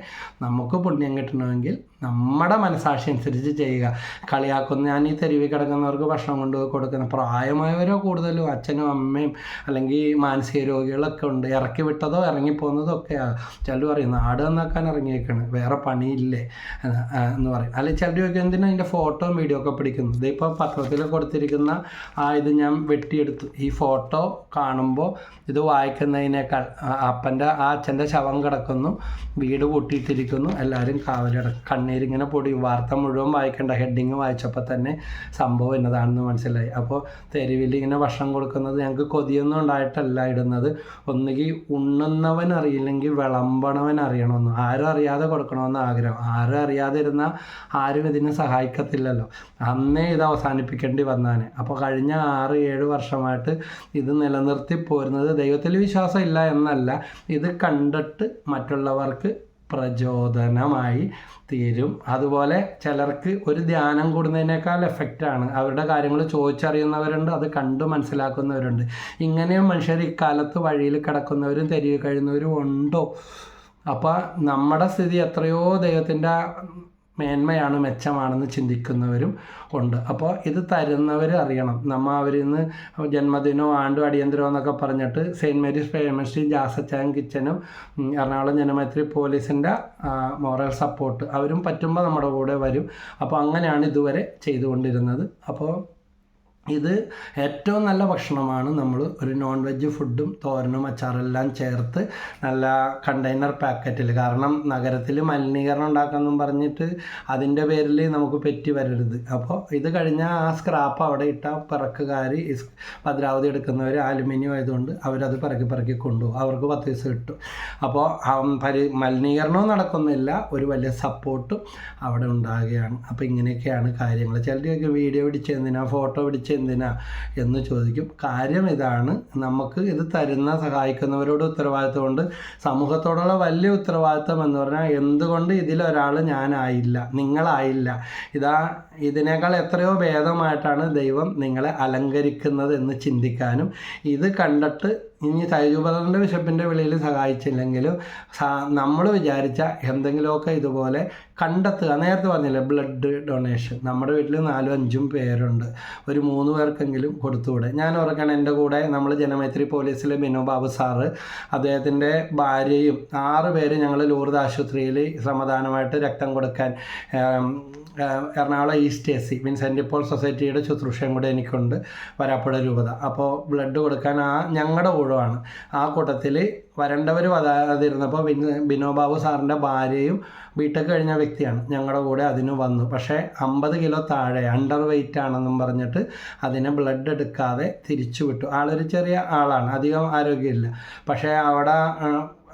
നമുക്ക് പുണ്യം കിട്ടണമെങ്കിൽ നമ്മുടെ മനസാക്ഷി അനുസരിച്ച് ചെയ്യുക. കളിയാക്കുന്ന, ഞാൻ ഈ തെരുവിൽ കിടക്കുന്നവർക്ക് ഭക്ഷണം കൊണ്ടുപോയി കൊടുക്കുന്ന പ്രായമായവരോ കൂടുതലും അച്ഛനും അമ്മയും അല്ലെങ്കിൽ മാനസിക രോഗികളൊക്കെ ഉണ്ട്. ഇറക്കി വിട്ടതോ ഇറങ്ങിപ്പോകുന്നതോ ഒക്കെയാണ്. ചിലർ പറയും നാട് നന്നാക്കാൻ ഇറങ്ങിയേക്കാണ്, വേറെ പണിയില്ലേ എന്ന് പറയും. അല്ലെങ്കിൽ ചിലർ ചോദിക്കും എന്തിനാ അതിൻ്റെ ഫോട്ടോ വീഡിയോ ഒക്കെ പിടിക്കുന്നു. ഇതിപ്പോൾ പത്രത്തിൽ കൊടുത്തിരിക്കുന്ന ഇത് ഞാൻ വെട്ടിയെടുത്തു. ഈ ഫോട്ടോ കാണുമ്പോൾ ഇത് വായിക്കുന്നതിനേക്കാൾ അച്ഛൻ്റെ ശവം കിടക്കുന്നു, വീട് പൂട്ടിയിട്ടിരിക്കുന്നു, എല്ലാവരും കണ്ണീരിങ്ങനെ പൊടി. വാർത്ത മുഴുവൻ വായിക്കേണ്ട, ഹെഡിങ് വായിച്ചപ്പോൾ തന്നെ സംഭവം എന്നതാണെന്ന് മനസ്സിലായി. അപ്പോൾ തെരുവിൽ ഇങ്ങനെ ഭക്ഷണം കൊടുക്കുന്നത് ഞങ്ങൾക്ക് കൊതിയൊന്നും ഉണ്ടായിട്ടല്ല ഇടുന്നത്. ഒന്നുകിൽ ഉണ്ണുന്നവൻ അറിയില്ലെങ്കിൽ വിളമ്പണവൻ അറിയണമെന്ന്, ആരും അറിയാതെ കൊടുക്കണമെന്ന് ആഗ്രഹം. ആരും അറിയാതെ ഇരുന്നാൽ ആരും ഇതിനെ സഹായിക്കത്തില്ലല്ലോ. അന്നേ ഇത് അവസാനിപ്പിക്കേണ്ടി വന്നാണ്. അപ്പോൾ കഴിഞ്ഞ 6-7 വർഷമായിട്ട് ഇത് നിലനിർത്തി പോരുന്നത് ദൈവത്തിൽ വിശ്വാസം ഇല്ല എന്നല്ല, ഇത് കണ്ടിട്ട് മറ്റുള്ളവർക്ക് പ്രചോദനമായി തീരും. അതുപോലെ ചിലർക്ക് ഒരു ധ്യാനം കൂടുന്നതിനേക്കാൾ എഫക്റ്റാണ്, അവരുടെ കാര്യങ്ങൾ ചോദിച്ചറിയുന്നവരുണ്ട്, അത് കണ്ടു മനസ്സിലാക്കുന്നവരുണ്ട്. ഇങ്ങനെയും മനുഷ്യർ ഇക്കാലത്ത് വഴിയിൽ കിടക്കുന്നവരും തെരുവ് കഴിയുന്നവരും ഉണ്ടോ? അപ്പോൾ നമ്മുടെ സ്ഥിതി എത്രയോ ദൈവത്തിൻ്റെ മേന്മയാണ്, മെച്ചമാണെന്ന് ചിന്തിക്കുന്നവരും ഉണ്ട്. അപ്പോൾ ഇത് തരുന്നവർ അറിയണം. നമ്മൾ അവരിൽ നിന്ന് ജന്മദിനമോ ആണ്ടോ അടിയന്തരമോ എന്നൊക്കെ പറഞ്ഞിട്ട് സെയിൻറ്റ് മേരീസ് പേമൻസ്ട്രീ ജാസച്ചാൻ കിച്ചനും എറണാകുളം ജനമൈത്രി പോലീസിൻ്റെ മോറൽ സപ്പോർട്ട് അവരും പറ്റുമ്പോൾ നമ്മുടെ കൂടെ വരും. അപ്പോൾ അങ്ങനെയാണ് ഇതുവരെ ചെയ്തുകൊണ്ടിരുന്നത്. അപ്പോൾ ഇത് ഏറ്റവും നല്ല ഭക്ഷണമാണ്. നമ്മൾ ഒരു നോൺ വെജ് ഫുഡും തോരനും അച്ചാറെല്ലാം ചേർത്ത് നല്ല കണ്ടെയ്നർ പാക്കറ്റിൽ, കാരണം നഗരത്തിൽ മലിനീകരണം ഉണ്ടാക്കാമെന്നും പറഞ്ഞിട്ട് അതിൻ്റെ പേരിൽ നമുക്ക് പെറ്റി വരരുത്. അപ്പോൾ ഇത് കഴിഞ്ഞാൽ ആ സ്ക്രാപ്പ് അവിടെ ഇട്ട പിറക്കുകാർ ഭദ്രാവതി എടുക്കുന്നവർ അലുമിനിയം ആയതുകൊണ്ട് അവരത് പിറക്കി കൊണ്ടുപോകും, അവർക്ക് 10 പൈസ കിട്ടും. അപ്പോൾ മലിനീകരണവും നടക്കുന്നില്ല, ഒരു വലിയ സപ്പോർട്ടും അവിടെ ഉണ്ടാകുകയാണ്. അപ്പോൾ ഇങ്ങനെയൊക്കെയാണ് കാര്യങ്ങൾ. ചിലരൊക്കെ വീഡിയോ പിടിച്ചെന്തിനാ, ഫോട്ടോ പിടിച്ച് എന്തിനാ എന്ന് ചോദിക്കും. കാര്യം ഇതാണ്, നമുക്ക് ഇത് തരുന്ന സഹായിക്കുന്നവരോട് ഉത്തരവാദിത്വമുണ്ട്. സമൂഹത്തോടുള്ള വലിയ ഉത്തരവാദിത്വം എന്ന് പറഞ്ഞാൽ എന്തുകൊണ്ട് ഇതിലൊരാൾ ഞാനായില്ല, നിങ്ങളായില്ല, ഇതിനേക്കാൾ എത്രയോ ഭേദമായിട്ടാണ് ദൈവം നിങ്ങളെ അലങ്കരിക്കുന്നത് എന്ന് ചിന്തിക്കാനും, ഇത് കണ്ടിട്ട് ഇനി തൈജുബദറിൻ്റെ വിശപ്പിൻ്റെ വിളിയിൽ സഹായിച്ചില്ലെങ്കിലും നമ്മൾ വിചാരിച്ച എന്തെങ്കിലുമൊക്കെ ഇതുപോലെ കണ്ടെത്തുക. നേരത്തെ പറഞ്ഞില്ലേ ബ്ലഡ് ഡൊണേഷൻ, നമ്മുടെ വീട്ടിൽ 4-5 പേരുണ്ട്, ഒരു 3 പേർക്കെങ്കിലും കൊടുത്തുകൂടെ? ഞാൻ ഓർക്കണം എൻ്റെ കൂടെ നമ്മൾ ജനമൈത്രി പോലീസിലെ ബിനോ ബാബു സാറ്, അദ്ദേഹത്തിൻ്റെ ഭാര്യയും 6 പേര് ഞങ്ങൾ ലൂർദ് ആശുപത്രിയിൽ ശ്രമദാനമായിട്ട് രക്തം കൊടുക്കാൻ Ernakulam east AC Vincent Paul സൊസൈറ്റിയുടെ ശുശ്രൂഷയും കൂടെ എനിക്കുണ്ട്, വരാപ്പുഴ രൂപത. അപ്പോൾ ബ്ലഡ് കൊടുക്കാൻ ഞങ്ങളുടെ ഊഴമാണ്. ആ കൂട്ടത്തിൽ വരേണ്ടവർ വരാതിരുന്നപ്പോൾ ബിനോ ബാബു സാറിൻ്റെ ഭാര്യയും ബിടെക് കഴിഞ്ഞ വ്യക്തിയാണ്, ഞങ്ങളുടെ കൂടെ അതിന് വന്നു. പക്ഷേ 50 കിലോ താഴെ അണ്ടർ വെയ്റ്റ് ആണെന്നും പറഞ്ഞിട്ട് അതിനെ ബ്ലഡ് എടുക്കാതെ തിരിച്ചു വിട്ടു. ആളൊരു ചെറിയ ആളാണ്, അധികം ആരോഗ്യമില്ല. പക്ഷേ അവിടെ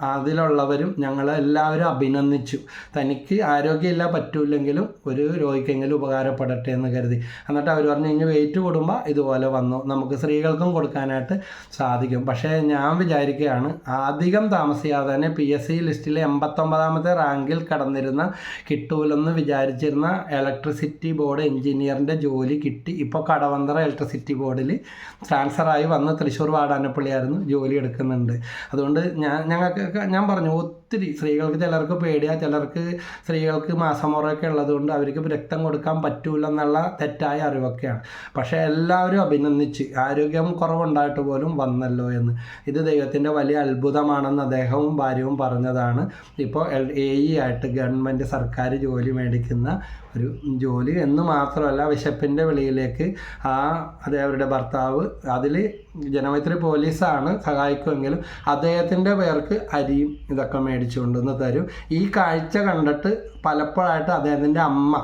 അതിലുള്ളവരും ഞങ്ങളെല്ലാവരും അഭിനന്ദിച്ചു. തനിക്ക് ആരോഗ്യമില്ല, പറ്റൂല്ലെങ്കിലും ഒരു രോഗിക്കെങ്കിലും ഉപകാരപ്പെടട്ടെ എന്ന് കരുതി. എന്നിട്ട് അവർ പറഞ്ഞു ഇനി വെയിറ്റ് കൂടുമ്പോൾ ഇതുപോലെ വന്നു, നമുക്ക് സ്ത്രീകൾക്കും കൊടുക്കാനായിട്ട് സാധിക്കും. പക്ഷേ ഞാൻ വിചാരിക്കുകയാണ്, അധികം താമസിയാതെ തന്നെ PSC ലിസ്റ്റിൽ 89ാമത്തെ റാങ്കിൽ കടന്നിരുന്ന, കിട്ടൂലെന്ന് വിചാരിച്ചിരുന്ന ഇലക്ട്രിസിറ്റി ബോർഡ് എഞ്ചിനീയറിൻ്റെ ജോലി കിട്ടി. ഇപ്പോൾ കടവന്തറ ഇലക്ട്രിസിറ്റി ബോർഡിൽ ട്രാൻസ്ഫറായി വന്ന് തൃശ്ശൂർ വാടാനപ്പള്ളിയായിരുന്നു ജോലി എടുക്കുന്നുണ്ട്. അതുകൊണ്ട് ഞാൻ പറഞ്ഞു, ഒത്തിരി സ്ത്രീകൾക്ക് ചിലർക്ക് പേടിയാണ്, ചിലർക്ക് സ്ത്രീകൾക്ക് മാസമുറയൊക്കെ ഉള്ളതുകൊണ്ട് അവർക്ക് രക്തം കൊടുക്കാൻ പറ്റൂലെന്നുള്ള തെറ്റായ അറിവൊക്കെയാണ്. പക്ഷേ എല്ലാവരും അഭിനന്ദിച്ച്, ആരോഗ്യം കുറവുണ്ടായിട്ട് പോലും വന്നല്ലോ എന്ന്. ഇത് ദൈവത്തിൻ്റെ വലിയ അത്ഭുതമാണെന്ന് അദ്ദേഹവും ഭാര്യയും പറഞ്ഞതാണ്. ഇപ്പോൾ AE ആയിട്ട് ഗവൺമെൻറ് സർക്കാർ ജോലി മേടിക്കുന്ന ഒരു ജോലി എന്ന് മാത്രമല്ല, വിശപ്പിൻ്റെ വെളിയിലേക്ക് അവരുടെ ഭർത്താവ് അതിൽ ജനമൈത്രി പോലീസാണ് സഹായിക്കുമെങ്കിലും അദ്ദേഹത്തിൻ്റെ പേർക്ക് അരിയും ഇതൊക്കെ മേടിച്ചു കൊണ്ടുവന്ന് തരും. ഈ കാഴ്ച കണ്ടിട്ട് പലപ്പോഴായിട്ട് അദ്ദേഹത്തിൻ്റെ അമ്മ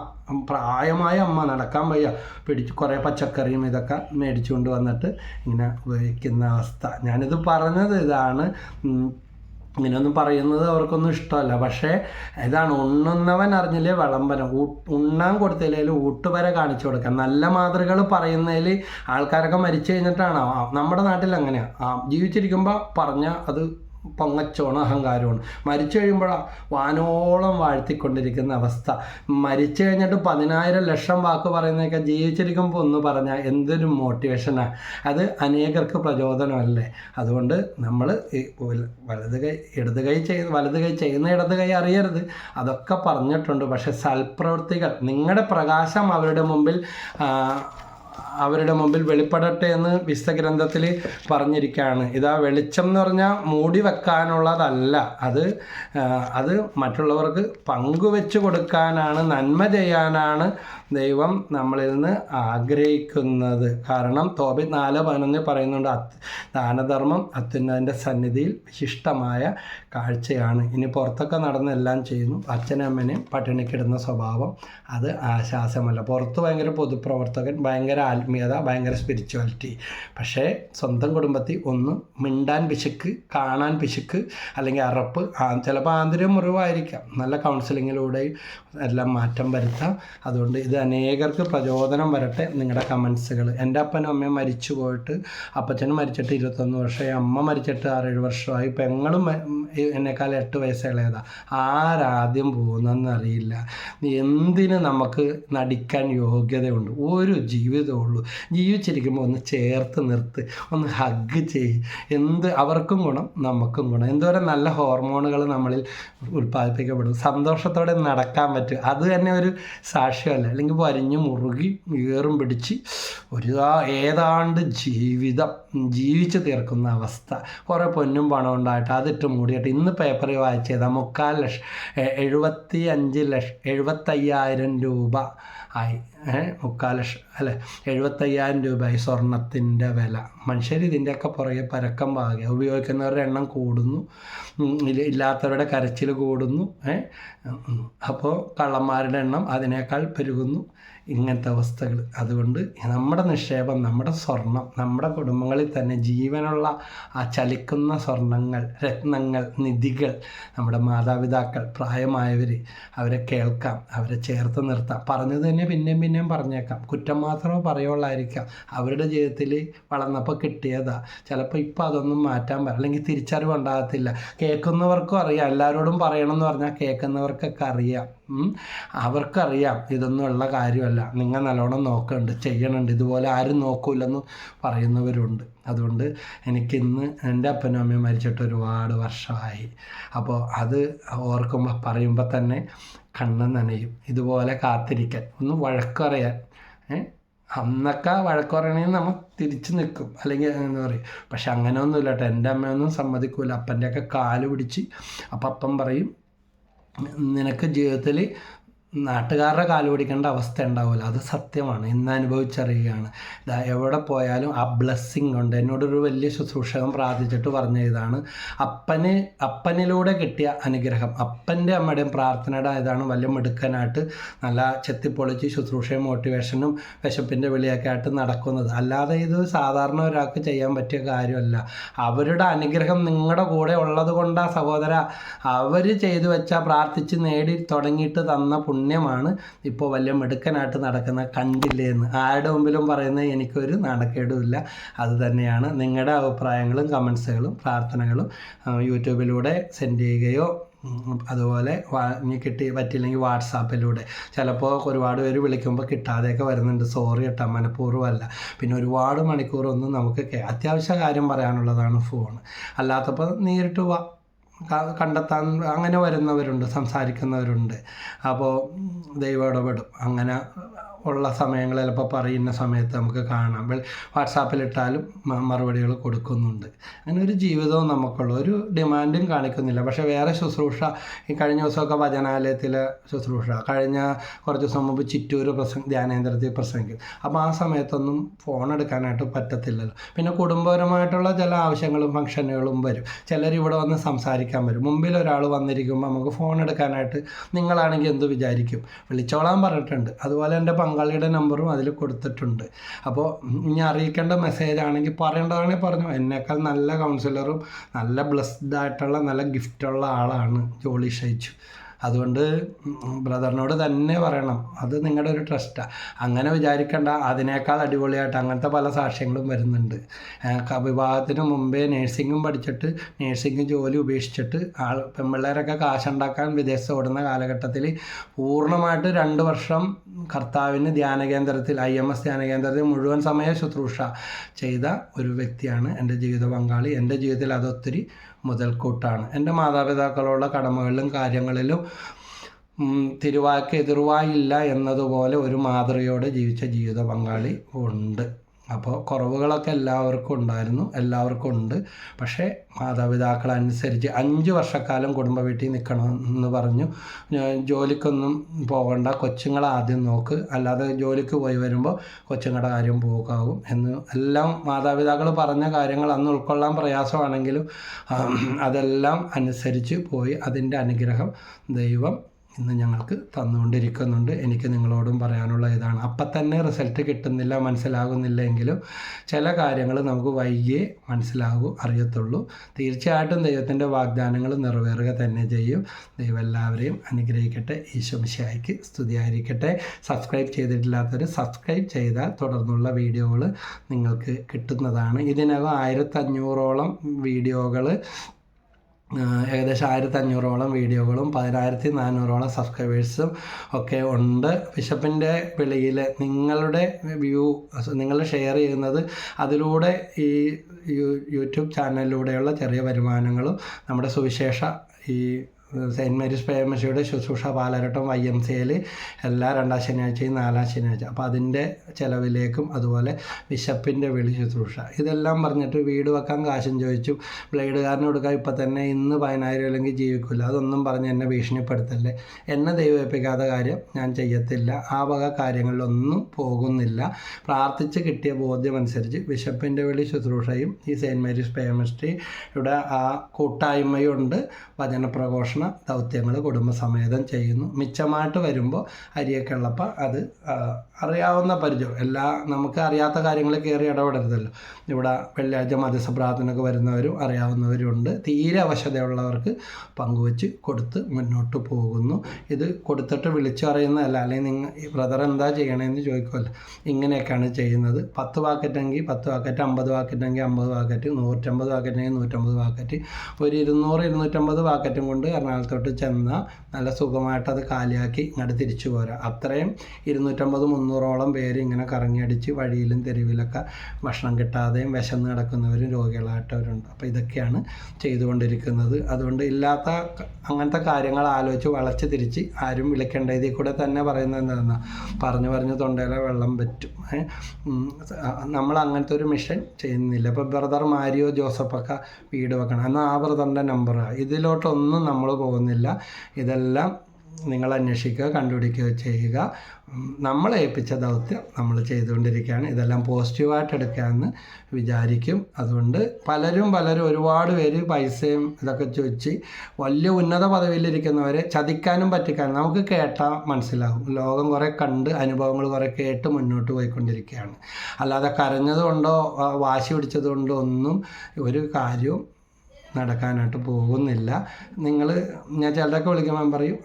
പ്രായമായ അമ്മ, നടക്കാൻ വയ്യ, പിടിച്ച് കുറേ പച്ചക്കറിയും ഇതൊക്കെ മേടിച്ചുകൊണ്ട് വന്നിട്ട് ഇങ്ങനെ ഉപയോഗിക്കുന്ന അവസ്ഥ. ഞാനിത് പറഞ്ഞത് ഇതാണ്. ഇങ്ങനെയൊന്നും പറയുന്നത് അവർക്കൊന്നും ഇഷ്ടമല്ല. പക്ഷേ ഇതാണ്, ഉണ്ണുന്നവൻ അറിഞ്ഞില്ലേ വിളമ്പനം. ഉണ്ണാൻ കൊടുത്തതിൽ ഊട്ടുവരെ കാണിച്ചു കൊടുക്കാം. നല്ല മാതൃകൾ പറയുന്നതിൽ ആൾക്കാരൊക്കെ മരിച്ചു കഴിഞ്ഞിട്ടാണ്. നമ്മുടെ നാട്ടിൽ അങ്ങനെയാണ്. ജീവിച്ചിരിക്കുമ്പോൾ പറഞ്ഞാൽ അത് പൊങ്ങച്ചോണം, അഹങ്കാരമാണ്. മരിച്ചു കഴിയുമ്പോഴാണ് വാനോളം വാഴ്ത്തിക്കൊണ്ടിരിക്കുന്ന അവസ്ഥ. മരിച്ചു കഴിഞ്ഞിട്ട് 10,000 ലക്ഷം വാക്ക് പറയുന്നതൊക്കെ ജീവിച്ചിരിക്കുമ്പോൾ ഒന്ന് പറഞ്ഞാൽ എന്തൊരു മോട്ടിവേഷനാണ്. അത് അനേകർക്ക് പ്രചോദനമല്ലേ. അതുകൊണ്ട് നമ്മൾ വലത് കൈ ചെയ്യുന്ന ഇടത് കൈ അറിയരുത്, അതൊക്കെ പറഞ്ഞിട്ടുണ്ട്. പക്ഷെ സൽപ്രവൃത്തികൾ, നിങ്ങളുടെ പ്രകാശം അവരുടെ മുമ്പിൽ വെളിപ്പെടട്ടെ എന്ന് വിശുദ്ധ ഗ്രന്ഥത്തിൽ പറഞ്ഞിരിക്കുകയാണ്. ഇതാ വെളിച്ചം എന്ന് പറഞ്ഞാൽ മൂടി വെക്കാനുള്ളതല്ല, അത് മറ്റുള്ളവർക്ക് പങ്കുവെച്ച് കൊടുക്കാനാണ്, നന്മ ചെയ്യാനാണ് ദൈവം നമ്മളിൽ നിന്ന് ആഗ്രഹിക്കുന്നത്. കാരണം തോബിത്ത് 4:11 പറയുന്നുണ്ട്, ദാനധർമ്മം അത്യുന്നതൻ്റെ സന്നിധിയിൽ വിശിഷ്ടമായ കാഴ്ചയാണ്. ഇനി പുറത്തൊക്കെ നടന്ന് എല്ലാം ചെയ്യുന്നു, അച്ഛനും അമ്മേനെയും പട്ടിണിക്കിടുന്ന സ്വഭാവം അത് ആശ്വാസമല്ല. പുറത്ത് ഭയങ്കര പൊതുപ്രവർത്തകൻ, ഭയങ്കര ആത്മീയത, ഭയങ്കര സ്പിരിച്വാലിറ്റി. പക്ഷേ സ്വന്തം കുടുംബത്തിൽ ഒന്ന് മിണ്ടാൻ പിശുക്ക്, കാണാൻ പിശുക്ക്, അല്ലെങ്കിൽ അറപ്പ്, ചിലപ്പോൾ ആന്തരിക മുറിവായിരിക്കാം. നല്ല കൗൺസിലിങ്ങിലൂടെ എല്ലാം മാറ്റം വരുത്താം. അതുകൊണ്ട് ഇത് അനേകർക്ക് പ്രചോദനം വരട്ടെ. നിങ്ങളുടെ കമൻസുകൾ. എൻ്റെ അപ്പനും അമ്മയും മരിച്ചു പോയിട്ട്, അപ്പച്ചനും മരിച്ചിട്ട് 21 വർഷമായി, അമ്മ മരിച്ചിട്ട് 6-7 വർഷമായി, പെങ്ങളും എന്നെക്കാൾ 8 വയസ്സ് ഇളയതാണ്. ആരാദ്യം പോകുന്നതെന്നറിയില്ല. എന്തിന് നമുക്ക് നടിക്കാൻ യോഗ്യതയുണ്ട്? ഒരു ജീവിതമുള്ളൂ. ജീവിച്ചിരിക്കുമ്പോൾ ഒന്ന് ചേർത്ത് നിർത്ത്, ഒന്ന് ഹഗ് ചെയ്യ്. അവർക്കും ഗുണം, നമുക്കും ഗുണം. എന്തോരം നല്ല ഹോർമോണുകൾ നമ്മളിൽ ഉൽപ്പാദിപ്പിക്കപ്പെടും. സന്തോഷത്തോടെ നടക്കാൻ പറ്റും. അത് തന്നെ ഒരു സാക്ഷ്യമല്ല. അല്ലെങ്കിൽ വരിഞ്ഞ് മുറുകി ഏറും പിടിച്ച് ഏതാണ്ട് ജീവിച്ച് തീർക്കുന്ന അവസ്ഥ. കുറേ പൊന്നും പണം ഉണ്ടായിട്ട് അതിട്ട് മൂടിയിട്ട് ഇന്ന് പേപ്പറിൽ വായിച്ചതാ 75,000 രൂപ ആയി. 3,00,000 അല്ലേ, 75,000 രൂപയായി സ്വർണത്തിൻ്റെ വില. മനുഷ്യർ ഇതിൻ്റെയൊക്കെ പുറകെ പരക്കം പാകുക. ഉപയോഗിക്കുന്നവരുടെ എണ്ണം കൂടുന്നു, ഇല്ലാത്തവരുടെ കരച്ചിൽ കൂടുന്നു. അപ്പോൾ കള്ളന്മാരുടെ എണ്ണം അതിനേക്കാൾ പെരുകുന്നു. ഇങ്ങനത്തെ അവസ്ഥകൾ. അതുകൊണ്ട് നമ്മുടെ നിക്ഷേപം, നമ്മുടെ സ്വർണം, നമ്മുടെ കുടുംബങ്ങളിൽ തന്നെ ജീവനുള്ള ആ ചലിക്കുന്ന സ്വർണങ്ങൾ, രത്നങ്ങൾ, നിധികൾ, നമ്മുടെ മാതാപിതാക്കൾ, പ്രായമായവർ, അവരെ കേൾക്കാം, അവരെ ചേർത്ത് നിർത്താം. പറഞ്ഞത് തന്നെ പിന്നെയും പറഞ്ഞേക്കാം. കുറ്റം മാത്രമേ പറയുള്ളായിരിക്കാം. അവരുടെ ജീവിതത്തിൽ വളർന്നപ്പോൾ കിട്ടിയതാ. ചിലപ്പോൾ ഇപ്പോൾ അതൊന്നും മാറ്റാൻ അല്ലെങ്കിൽ തിരിച്ചറിവ് ഉണ്ടാകത്തില്ല. കേൾക്കുന്നവർക്കും അറിയാം. എല്ലാവരോടും പറയണമെന്ന് പറഞ്ഞാൽ കേൾക്കുന്നവർക്കൊക്കെ അറിയാം. അവർക്കറിയാം ഇതൊന്നും ഉള്ള കാര്യമല്ല, നിങ്ങൾ നല്ലോണം നോക്കുന്നുണ്ട്, ചെയ്യണുണ്ട്, ഇതുപോലെ ആരും നോക്കൂലെന്ന് പറയുന്നവരുണ്ട്. അതുകൊണ്ട് എനിക്കിന്ന് എൻ്റെ അപ്പനും അമ്മയും മരിച്ചിട്ട് ഒരുപാട് വർഷമായി. അപ്പോൾ അത് ഓർക്കുമ്പോൾ, പറയുമ്പോൾ തന്നെ കണ്ണ് നനയും. ഇതുപോലെ കാത്തിരിക്കാൻ, ഒന്ന് വഴക്കറിയാൻ. അന്നൊക്കെ വഴക്ക് പറയണമെങ്കിൽ നമ്മൾ തിരിച്ച് നിൽക്കും, അല്ലെങ്കിൽ എന്താ പറയും. പക്ഷെ അങ്ങനെയൊന്നുമില്ല കേട്ടോ. എൻ്റെ അമ്മയൊന്നും സമ്മതിക്കൂല. അപ്പൻ്റെയൊക്കെ കാല് പിടിച്ച് അപ്പം പറയും, നിനക്ക് ജീവിതത്തിൽ നാട്ടുകാരുടെ കാല് പിടിക്കേണ്ട അവസ്ഥ ഉണ്ടാവില്ല. അത് സത്യമാണ്, ഇന്ന് അനുഭവിച്ചറിയുകയാണ്. എവിടെ പോയാലും ആ ബ്ലെസ്സിങ് ഉണ്ട്. എന്നോടൊരു വലിയ ശുശ്രൂഷകൻ പ്രാർത്ഥിച്ചിട്ട് പറഞ്ഞ ഇതാണ്, അപ്പനിലൂടെ കിട്ടിയ അനുഗ്രഹം. അപ്പൻ്റെ അമ്മയുടെയും പ്രാർത്ഥനയുടെ ഇതാണ് വലിയ മിടുക്കനായിട്ട് നല്ല ചെത്തിപ്പൊളിച്ച് ശുശ്രൂഷയും മോട്ടിവേഷനും വിശപ്പിൻ്റെ വിളിയൊക്കെ ആയിട്ട് നടക്കുന്നത്. അല്ലാതെ ഇത് സാധാരണ ഒരാൾക്ക് ചെയ്യാൻ പറ്റിയ കാര്യമല്ല. അവരുടെ അനുഗ്രഹം നിങ്ങളുടെ കൂടെ ഉള്ളത് കൊണ്ടാണ് സഹോദര. അവർ ചെയ്തു വെച്ചാൽ പ്രാർത്ഥിച്ച് നേടി തുടങ്ങിയിട്ട് തന്ന പുണ്യമാണ് ഇപ്പോൾ വലിയ മിടുക്കനായിട്ട് നടക്കുന്ന. കണ്ടില്ലേ എന്ന് ആരുടെ മുമ്പിലും പറയുന്നത് എനിക്കൊരു നാണക്കേടുമില്ല. അത് തന്നെയാണ്. നിങ്ങളുടെ അഭിപ്രായങ്ങളും കമൻസുകളും പ്രാർത്ഥനകളും യൂട്യൂബിലൂടെ സെൻഡ് ചെയ്യുകയോ അതുപോലെ ഇനി പറ്റില്ലെങ്കിൽ വാട്സാപ്പിലൂടെ. ചിലപ്പോൾ ഒരുപാട് പേര് വിളിക്കുമ്പോൾ കിട്ടാതെയൊക്കെ വരുന്നുണ്ട്. സോറി കേട്ടോ, മനഃപൂർവ്വമല്ല. പിന്നെ ഒരുപാട് മണിക്കൂറൊന്നും നമുക്ക് അത്യാവശ്യ കാര്യം പറയാനുള്ളതാണ് ഫോൺ. അല്ലാത്തപ്പോൾ നേരിട്ട് കണ്ടെത്താൻ അങ്ങനെ വരുന്നവരുണ്ട്, സംസാരിക്കുന്നവരുണ്ട്. അപ്പോൾ ദൈവം ഇടപെടും. അങ്ങനെ ഉള്ള സമയങ്ങൾ ചിലപ്പോൾ പറയുന്ന സമയത്ത് നമുക്ക് കാണാം. വാട്സാപ്പിലിട്ടാലും മറുപടികൾ കൊടുക്കുന്നുണ്ട്. അങ്ങനെ ഒരു ജീവിതവും നമുക്കുള്ള ഒരു ഡിമാൻഡും കാണിക്കുന്നില്ല. പക്ഷേ വേറെ ശുശ്രൂഷ, ഈ കഴിഞ്ഞ ദിവസമൊക്കെ വചനാലയത്തിലെ ശുശ്രൂഷ, കഴിഞ്ഞ കുറച്ച് ദിവസം മുമ്പ് ചിറ്റൂർ ധ്യാനേന്ദ്രത്തിൽ പ്രസംഗിക്കും. അപ്പോൾ ആ സമയത്തൊന്നും ഫോൺ എടുക്കാനായിട്ട് പറ്റത്തില്ലല്ലോ. പിന്നെ കുടുംബപരമായിട്ടുള്ള ചില ആവശ്യങ്ങളും ഫംഗ്ഷനുകളും വരും. ചിലർ ഇവിടെ വന്ന് സംസാരിക്കാൻ വരും. മുമ്പിൽ ഒരാൾ വന്നിരിക്കുമ്പോൾ നമുക്ക് ഫോൺ എടുക്കാനായിട്ട് നിങ്ങളാണെങ്കിൽ എന്ത് വിചാരിക്കും? വിളിച്ചോളാൻ പറഞ്ഞിട്ടുണ്ട്. അതുപോലെ എൻ്റെ പങ്കാളിയുടെ നമ്പറും അതിൽ കൊടുത്തിട്ടുണ്ട്. അപ്പോൾ ഇനി അറിയിക്കേണ്ട മെസ്സേജ് ആണെങ്കിൽ പറയേണ്ടതാണെങ്കിൽ പറഞ്ഞു. എന്നേക്കാൾ നല്ല കൗൺസിലറും നല്ല ബ്ലെസ്ഡ് ആയിട്ടുള്ള നല്ല ഗിഫ്റ്റുള്ള ആളാണ് ജോളി ഷൈജു. അതുകൊണ്ട് ബ്രദറിനോട് തന്നെ പറയണം, അത് നിങ്ങളുടെ ഒരു ട്രസ്റ്റാണ്. അങ്ങനെ വിചാരിക്കേണ്ട, അതിനേക്കാൾ അടിപൊളിയായിട്ട് അങ്ങനത്തെ പല സാക്ഷ്യങ്ങളും വരുന്നുണ്ട്. വിവാഹത്തിന് മുമ്പേ നേഴ്സിംഗും പഠിച്ചിട്ട് നേഴ്സിംഗ് ജോലി ഉപേക്ഷിച്ചിട്ട് പെൺപിള്ളേരൊക്കെ കാശുണ്ടാക്കാൻ വിദേശത്ത് ഓടുന്ന കാലഘട്ടത്തിൽ പൂർണ്ണമായിട്ട് 2 വർഷം കർത്താവിന് ധ്യാനകേന്ദ്രത്തിൽ IMS ധ്യാനകേന്ദ്രത്തിൽ മുഴുവൻ സമയ ശുശ്രൂഷ ചെയ്ത ഒരു വ്യക്തിയാണ് എൻ്റെ ജീവിത പങ്കാളി. എൻ്റെ ജീവിതത്തിൽ അതൊത്തിരി മുതൽക്കൂട്ടാണ്. എൻ്റെ മാതാപിതാക്കളുള്ള കടമകളിലും കാര്യങ്ങളിലും തിരുവാക്ക് എതിർവായില്ല എന്നതുപോലെ ഒരു മാതൃകയോടെ ജീവിച്ച ജീവിത പങ്കാളി ഉണ്ട്. അപ്പോൾ കുറവുകളൊക്കെ എല്ലാവർക്കും ഉണ്ടായിരുന്നു, എല്ലാവർക്കും ഉണ്ട്. പക്ഷേ മാതാപിതാക്കളനുസരിച്ച് 5 വർഷക്കാലം കുടുംബ വീട്ടിൽ നിൽക്കണമെന്ന് പറഞ്ഞു. ജോലിക്കൊന്നും പോകണ്ട, കൊച്ചുങ്ങളെ ആദ്യം നോക്ക്, അല്ലാതെ ജോലിക്ക് പോയി വരുമ്പോൾ കൊച്ചുങ്ങളുടെ കാര്യം പോകാവും എന്ന് എല്ലാം മാതാപിതാക്കൾ പറഞ്ഞ കാര്യങ്ങൾ അന്ന് ഉൾക്കൊള്ളാൻ പ്രയാസമാണെങ്കിലും അതെല്ലാം അനുസരിച്ച് പോയി. അതിൻ്റെ അനുഗ്രഹം ദൈവം ഇന്ന് ഞങ്ങൾക്ക് തന്നുകൊണ്ടിരിക്കുന്നുണ്ട്. എനിക്ക് നിങ്ങളോടും പറയാനുള്ള ഇതാണ്. അപ്പം തന്നെ റിസൾട്ട് കിട്ടുന്നില്ല, മനസ്സിലാകുന്നില്ല എങ്കിലും ചില കാര്യങ്ങൾ നമുക്ക് വൈകിയേ അറിയത്തുള്ളൂ. തീർച്ചയായിട്ടും ദൈവത്തിൻ്റെ വാഗ്ദാനങ്ങൾ നിറവേറുക തന്നെ ചെയ്യും. ദൈവം എല്ലാവരെയും അനുഗ്രഹിക്കട്ടെ. ഈശോ മിശിഹായ്ക്ക് സ്തുതിയായിരിക്കട്ടെ. സബ്സ്ക്രൈബ് ചെയ്തിട്ടില്ലാത്തവർ സബ്സ്ക്രൈബ് ചെയ്താൽ തുടർന്നുള്ള വീഡിയോകൾ നിങ്ങൾക്ക് കിട്ടുന്നതാണ്. ഇതിനകം 1500ഓളം വീഡിയോകൾ, ഏകദേശം 1500ഓളം വീഡിയോകളും 10400ഓളം സബ്സ്ക്രൈബേഴ്സും ഒക്കെ ഉണ്ട്. ബിഷപ്പിൻ്റെ വിളിയിൽ നിങ്ങളുടെ നിങ്ങൾ ഷെയർ ചെയ്യുന്നത്, അതിലൂടെ ഈ യൂട്യൂബ് ചാനലിലൂടെയുള്ള ചെറിയ വരുമാനങ്ങളും നമ്മുടെ സുവിശേഷ ഈ സെയിൻറ്റ് മേരീസ് പ്രേമശിയുടെ ശുശ്രൂഷ പാലാരട്ടം YMCAയിൽ എല്ലാ 2ാം ശനിയാഴ്ചയും 4ാം ശനിയാഴ്ച, അപ്പോൾ അതിൻ്റെ ചിലവിലേക്കും അതുപോലെ ബിഷപ്പിൻ്റെ വിളി ശുശ്രൂഷ ഇതെല്ലാം പറഞ്ഞിട്ട് വീട് വെക്കാൻ കാശും ചോദിച്ചു. ബ്ലേഡുകാരന് കൊടുക്കാൻ ഇപ്പം തന്നെ ഇന്ന് 10,000 അല്ലെങ്കിൽ ജീവിക്കില്ല. അതൊന്നും പറഞ്ഞ് എന്നെ ഭീഷണിപ്പെടുത്തല്ലേ. എന്നെ ദൈവമേൽപ്പിക്കാത്ത കാര്യം ഞാൻ ചെയ്യത്തില്ല. ആ വക കാര്യങ്ങളിലൊന്നും പോകുന്നില്ല. പ്രാർത്ഥിച്ച് കിട്ടിയ ബോധ്യമനുസരിച്ച് ബിഷപ്പിൻ്റെ വിളി ശുശ്രൂഷയും ഈ സെയിൻറ്റ് മേരീസ് പ്രേമശ്രീയുടെ ആ കൂട്ടായ്മയുണ്ട്. വചനപ്രഘോഷണം ദൗത്യങ്ങൾ കുടുംബസമേതം ചെയ്യുന്നു. മിച്ചമായിട്ട് വരുമ്പോൾ അരിയൊക്കെ ഉള്ളപ്പോൾ അത് അറിയാവുന്ന പരിചയം, നമുക്ക് അറിയാത്ത കാര്യങ്ങൾ കയറി ഇടപെടരുതല്ലോ. ഇവിടെ വെള്ളിയാഴ്ച മധ്യസ്ഥ പ്രാർത്ഥനയ്ക്ക് വരുന്നവരും അറിയാവുന്നവരും ഉണ്ട്. തീരെ അവശതയുള്ളവർക്ക് പങ്കുവെച്ച് കൊടുത്ത് മുന്നോട്ട് പോകുന്നു. ഇത് കൊടുത്തിട്ട് വിളിച്ചു പറയുന്നതല്ല, അല്ലെങ്കിൽ നിങ്ങൾ ഈ ബ്രദർ എന്താ ചെയ്യണമെന്ന് ചോദിക്കുമല്ലോ. ഇങ്ങനെയൊക്കെയാണ് ചെയ്യുന്നത്. 10 പാക്കറ്റെങ്കിൽ 10 പാക്കറ്റ്, 50 പാക്കറ്റെങ്കിൽ 50 പാക്കറ്റ്, 150 പാക്കറ്റെങ്കിൽ 150 പാക്കറ്റ്, ഒരു 200-250 പാക്കറ്റും കൊണ്ട് എറണാകുളത്തോട്ട് ചെന്നാൽ നല്ല സുഖമായിട്ടത് കാലിയാക്കി ഇങ്ങോട്ട് തിരിച്ചു പോരാം. അത്രയും 250-300ഓളം പേര് ഇങ്ങനെ കറങ്ങിയടിച്ച് വഴിയിലും തെരുവിലൊക്കെ ഭക്ഷണം കിട്ടാതെയും വിശന്ന് കിടക്കുന്നവരും രോഗികളായിട്ടവരുണ്ട്. അപ്പോൾ ഇതൊക്കെയാണ് ചെയ്തുകൊണ്ടിരിക്കുന്നത്. അതുകൊണ്ട് ഇല്ലാത്ത അങ്ങനത്തെ കാര്യങ്ങൾ ആലോചിച്ച് വളച്ച് തിരിച്ച് ആരും വിളിക്കേണ്ട. ഇതിൽ കൂടെ തന്നെ പറയുന്നത് എന്താണെന്നാ, പറഞ്ഞു തൊണ്ടയിലെ വെള്ളം പറ്റും. നമ്മൾ അങ്ങനത്തെ ഒരു മിഷൻ ചെയ്യുന്നില്ല. ഇപ്പോൾ ബ്രദർ മാരിയോ ജോസഫൊക്കെ വീട് വെക്കണം എന്നാൽ ആ ബ്രദറിൻ്റെ നമ്പറാണ്. ഇതിലോട്ടൊന്നും നമ്മൾ പോകുന്നില്ല. ഇതെല്ലാം നിങ്ങൾ അന്വേഷിക്കുക, കണ്ടുപിടിക്കുക ചെയ്യുക. നമ്മളെ ഏൽപ്പിച്ച ദൗത്യം നമ്മൾ ചെയ്തുകൊണ്ടിരിക്കുകയാണ്. ഇതെല്ലാം പോസിറ്റീവായിട്ട് എടുക്കാമെന്ന് വിചാരിക്കും. അതുകൊണ്ട് പലരും ഒരുപാട് പേര് പൈസയും ഇതൊക്കെ ചോദിച്ച് വലിയ ഉന്നത പദവിയിലിരിക്കുന്നവരെ ചതിക്കാനും പറ്റിക്കാനും നമുക്ക് കേട്ടാൽ മനസ്സിലാകും. ലോകം കുറേ കണ്ട് അനുഭവങ്ങൾ കുറേ കേട്ട് മുന്നോട്ട് പോയിക്കൊണ്ടിരിക്കുകയാണ്. അല്ലാതെ കരഞ്ഞതുകൊണ്ടോ വാശി പിടിച്ചതുകൊണ്ടോ ഒന്നും ഒരു കാര്യവും നടക്കാനായിട്ട് പോകുന്നില്ല. ഞാൻ ചിലരൊക്കെ വിളിക്കുമ്പോൾ പറയും,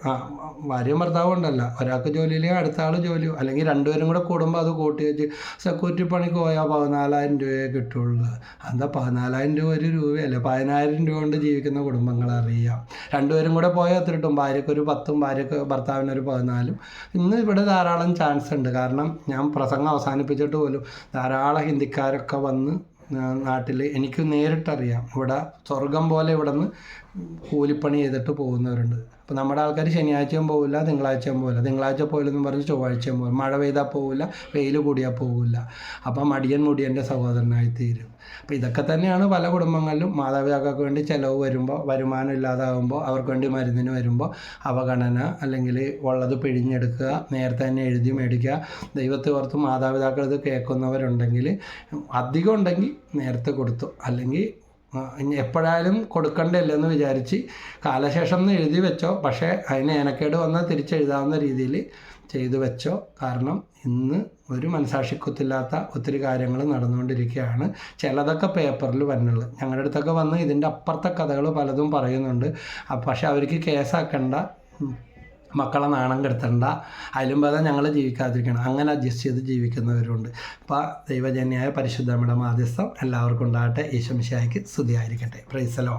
ഭാര്യയും ഭർത്താവും ഉണ്ടല്ലോ, ഒരാൾക്ക് ജോലിയില്ലെങ്കിൽ അടുത്ത ആൾ ജോലിയോ, അല്ലെങ്കിൽ 2 പേരും കൂടെ കൂടുമ്പോൾ അത് കൂട്ടി വെച്ച് സെക്യൂരിറ്റി പണിക്ക് പോയാൽ 14,000 രൂപയെ കിട്ടുള്ളൂ. എന്താ 14,000 രൂപ ഒരു രൂപയല്ലേ? 10,000 രൂപ കൊണ്ട് ജീവിക്കുന്ന കുടുംബങ്ങളറിയാം. 2 പേരും കൂടെ പോയാൽ എത്ര കിട്ടും? ഭാര്യയ്ക്കൊരു 10ഉം ഭർത്താവിനൊരു 14ഉം. ഇന്ന് ഇവിടെ ധാരാളം ചാൻസ് ഉണ്ട്. കാരണം ഞാൻ പ്രസംഗം അവസാനിപ്പിച്ചിട്ട് പോലും ധാരാളം ഹിന്ദിക്കാരൊക്കെ വന്ന് നാട്ടിൽ എനിക്ക് നേരിട്ടറിയാം. ഇവിടെ സ്വർഗം പോലെ ഇവിടെ നിന്ന് കൂലിപ്പണി ചെയ്തിട്ട് പോകുന്നവരുണ്ട്. അപ്പോൾ നമ്മുടെ ആൾക്കാർ ശനിയാഴ്ചയും പോകില്ല, തിങ്കളാഴ്ചയും പോകില്ല, തിങ്കളാഴ്ച പോയില്ലെന്നും പറഞ്ഞ് ചൊവ്വാഴ്ചയും പോകും, മഴ പെയ്താൽ പോകില്ല, വെയിൽ കൂടിയാൽ പോകില്ല. അപ്പം മടിയൻ മുടിയൻ്റെ സഹോദരനായി തീരും. അപ്പോൾ ഇതൊക്കെ തന്നെയാണ് പല കുടുംബങ്ങളിലും മാതാപിതാക്കൾക്ക് വേണ്ടി ചിലവ് വരുമ്പോൾ, വരുമാനം ഇല്ലാതാകുമ്പോൾ, അവർക്ക് വേണ്ടി മരുന്നിന് വരുമ്പോൾ അവഗണന, അല്ലെങ്കിൽ ഉള്ളത് പിഴിഞ്ഞെടുക്കുക, നേരത്തെ തന്നെ എഴുതി മേടിക്കുക. ദൈവത്തെ ഓർത്ത് മാതാപിതാക്കൾ ഇത് കേൾക്കുന്നവരുണ്ടെങ്കിൽ, അധികം ഉണ്ടെങ്കിൽ നേരത്തെ കൊടുത്തു, അല്ലെങ്കിൽ എപ്പോഴായാലും കൊടുക്കണ്ടല്ലെന്ന് വിചാരിച്ച് കാലശേഷം എന്ന് എഴുതി വെച്ചോ, പക്ഷേ അതിന് ഏനക്കേട് വന്നാൽ തിരിച്ചെഴുതാവുന്ന രീതിയിൽ ചെയ്തു വെച്ചോ. കാരണം ഇന്ന് ഒരു മനസാക്ഷിക്കുത്തില്ലാത്ത ഒത്തിരി കാര്യങ്ങൾ നടന്നുകൊണ്ടിരിക്കുകയാണ്. ചിലതൊക്കെ പേപ്പറിൽ വന്നുള്ളൂ. ഞങ്ങളുടെ അടുത്തൊക്കെ വന്ന് ഇതിൻ്റെ അപ്പുറത്തെ കഥകൾ പലതും പറയുന്നുണ്ട്. പക്ഷെ അവർക്ക് കേസാക്കണ്ട, മക്കളെ നാണം കെടുത്തണ്ട, അതിലും ഭേദം ഞങ്ങൾ ജീവിക്കാതിരിക്കണം, അങ്ങനെ അഡ്ജസ്റ്റ് ചെയ്ത് ജീവിക്കുന്നവരുണ്ട്. അപ്പോൾ ദൈവജന്യായ പരിശുദ്ധമ്മയുടെ മാധ്യസ്ഥം എല്ലാവർക്കും ഉണ്ടാകട്ടെ. ഈശോ മിശിഹായ്ക്ക് സ്തുതിയായിരിക്കട്ടെ. Praise the Lord.